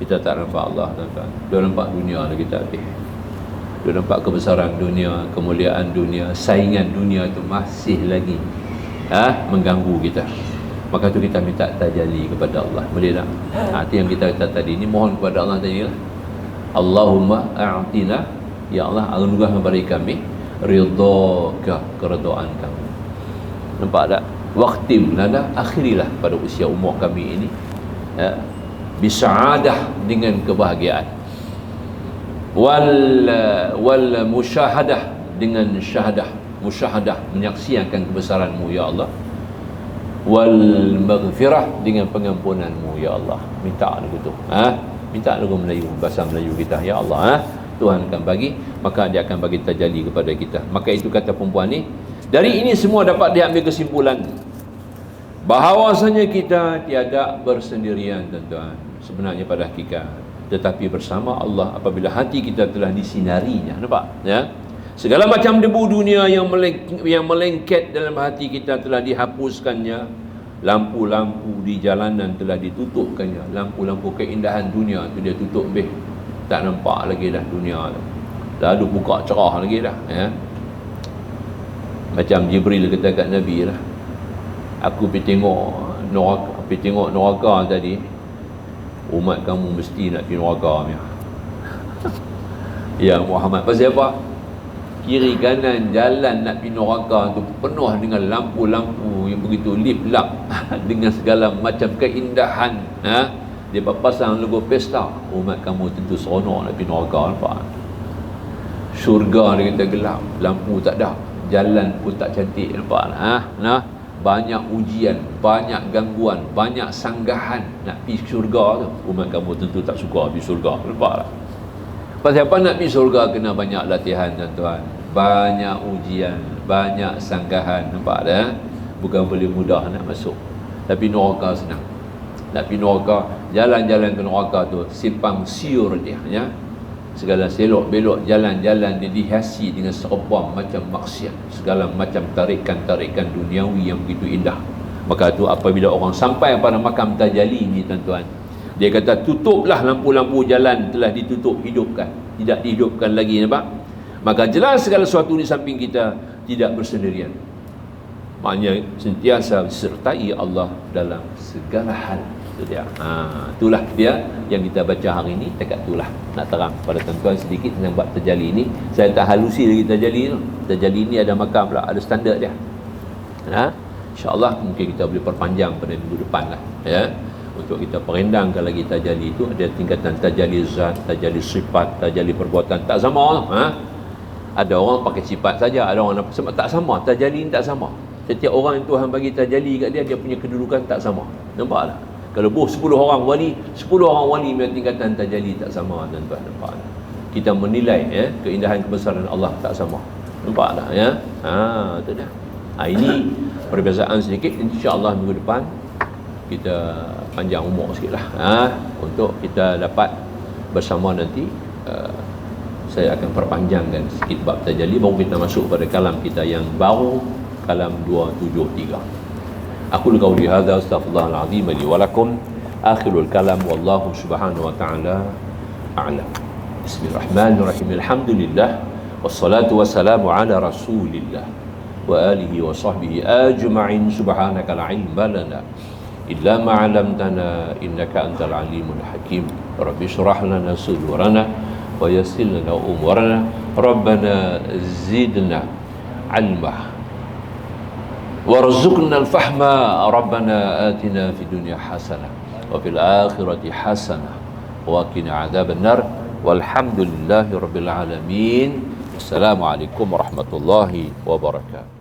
kita tak nampak Allah, tuan-tuan. Dia nampak dunia dah kita habis. Dia nampak kebesaran dunia, kemuliaan dunia, saingan dunia itu masih lagi mengganggu kita. Maka tu kita minta tajalli kepada Allah. Boleh tak? Itu yang kita kata tadi. Ini mohon kepada Allah tadi lah. Allahumma a'tina, ya Allah, anugerah kepada kami ridhaka, keredaan kamu. Nampak tak? Waqtim lana, akhirilah pada usia umur kami ini bisa'adah, dengan kebahagiaan, wal musyahadah, dengan syahadah, musyahadah, menyaksikan kebesaranmu ya Allah, wal maghfirah, dengan pengampunanmu ya Allah. Minta lagu tu, minta lagu Melayu, bahasa Melayu kita, ya Allah, Tuhan akan bagi, maka dia akan bagi tajalli kepada kita. Maka itu kata perempuan ni, dari ini semua dapat diambil kesimpulan bahawasanya kita tiada bersendirian, tuan-tuan, sebenarnya pada hakikat, tetapi bersama Allah apabila hati kita telah disinarinya. Nampak? Ya? Segala macam debu dunia yang melengket dalam hati kita telah dihapuskannya. Lampu-lampu di jalanan telah ditutupkannya. Lampu-lampu keindahan dunia tu dia tutup beh. Tak nampak lagi dah dunia tu. Lalu buka cerah lagi dah, ya. Macam Jibril kata kat Nabi lah, aku pergi tengok neraka tadi, umat kamu mesti nak pergi neraka ni. Ya Muhammad, pasal apa? Kiri kanan jalan nak pergi neraka tu penuh dengan lampu-lampu yang begitu lip-lap dengan segala macam keindahan. Dia pasang logo pesta, umat kamu tentu seronok nak pergi neraka. Nampak? Syurga dia kata gelap, lampu tak ada, jalan pun tak cantik. Nampak? Banyak ujian, banyak gangguan, banyak sanggahan nak pergi syurga tu. Umat kamu tentu tak suka pergi syurga. Nampak tak? Pasal apa nak pergi syurga? Kena banyak latihan, tuan-tuan. Banyak ujian, banyak sanggahan. Nampak tak? Bukan boleh mudah nak masuk. Tapi neraka senang. Nak pergi neraka, jalan-jalan ke neraka tu simpang siur dia, ya. Segala selok belok jalan-jalan dia dihiasi dengan serba macam maksiat, segala macam tarikan-tarikan duniawi yang begitu indah. Maka tu apabila orang sampai pada makam tajalli ni, tuan-tuan, dia kata tutuplah lampu-lampu jalan telah ditutup, hidupkan, tidak dihidupkan lagi. Nampak? Maka jelas segala sesuatu di samping kita tidak bersendirian. Maknanya sentiasa disertai Allah dalam segala hal. Itu dia. Itulah dia yang kita baca hari ini. Dekat itulah nak terang pada tuan-tuan sedikit tentang bab tajalli ini. Saya tak halusi lagi tajalli tu. Tajalli ini ada makam pula, ada standard dia. InsyaAllah mungkin kita boleh perpanjang pada minggu depan lah, ya. Untuk kita perendangkan lagi tajalli itu. Ada tingkatan tajalli zat, tajalli sifat, tajalli perbuatan. Tak sama tu. Ada orang pakai sifat saja, ada orang tak sama. Tajalli ni tak sama. Setiap orang yang Tuhan bagi tajalli kat dia, dia punya kedudukan tak sama. Nampak tak? Kalau 10 orang wali, 10 orang wali punya tingkatan tajalli tak sama, tuan-tuan. Nampak tak? Kita menilai, ya, keindahan kebesaran Allah tak sama. Nampak tak, ya? Itu dah. Ini perbezaan sedikit. InsyaAllah minggu depan kita panjang umur sikit lah, untuk kita dapat bersama nanti. Saya akan perpanjangkan sikit bab tajalli, baru kita masuk pada kalam kita yang baru, kalam 273. Aqulu qawli hadza astaghfirullahal azim li wa lakum. Akhirul kalam wallahu subhanahu wa ta'ala a'lam. Bismillahirrahmanirrahim. Alhamdulillah wassalatu wassalamu ala rasulillah wa alihi wa sahbihi ajma'in. Subhanaka la ilma lana illa ma 'allamtana innaka antal alimul hakim. Rabbi shrah lana sudurana wa yassir lana umurana. Rabbana zidna 'ilma warzuqna al-fahma. Rabbana atina fid dunya hasanah wa fil akhirati hasanah wa qina adzaban nar. Walhamdulillahi rabbil alamin. Assalamualaikum warahmatullahi wabarakatuh.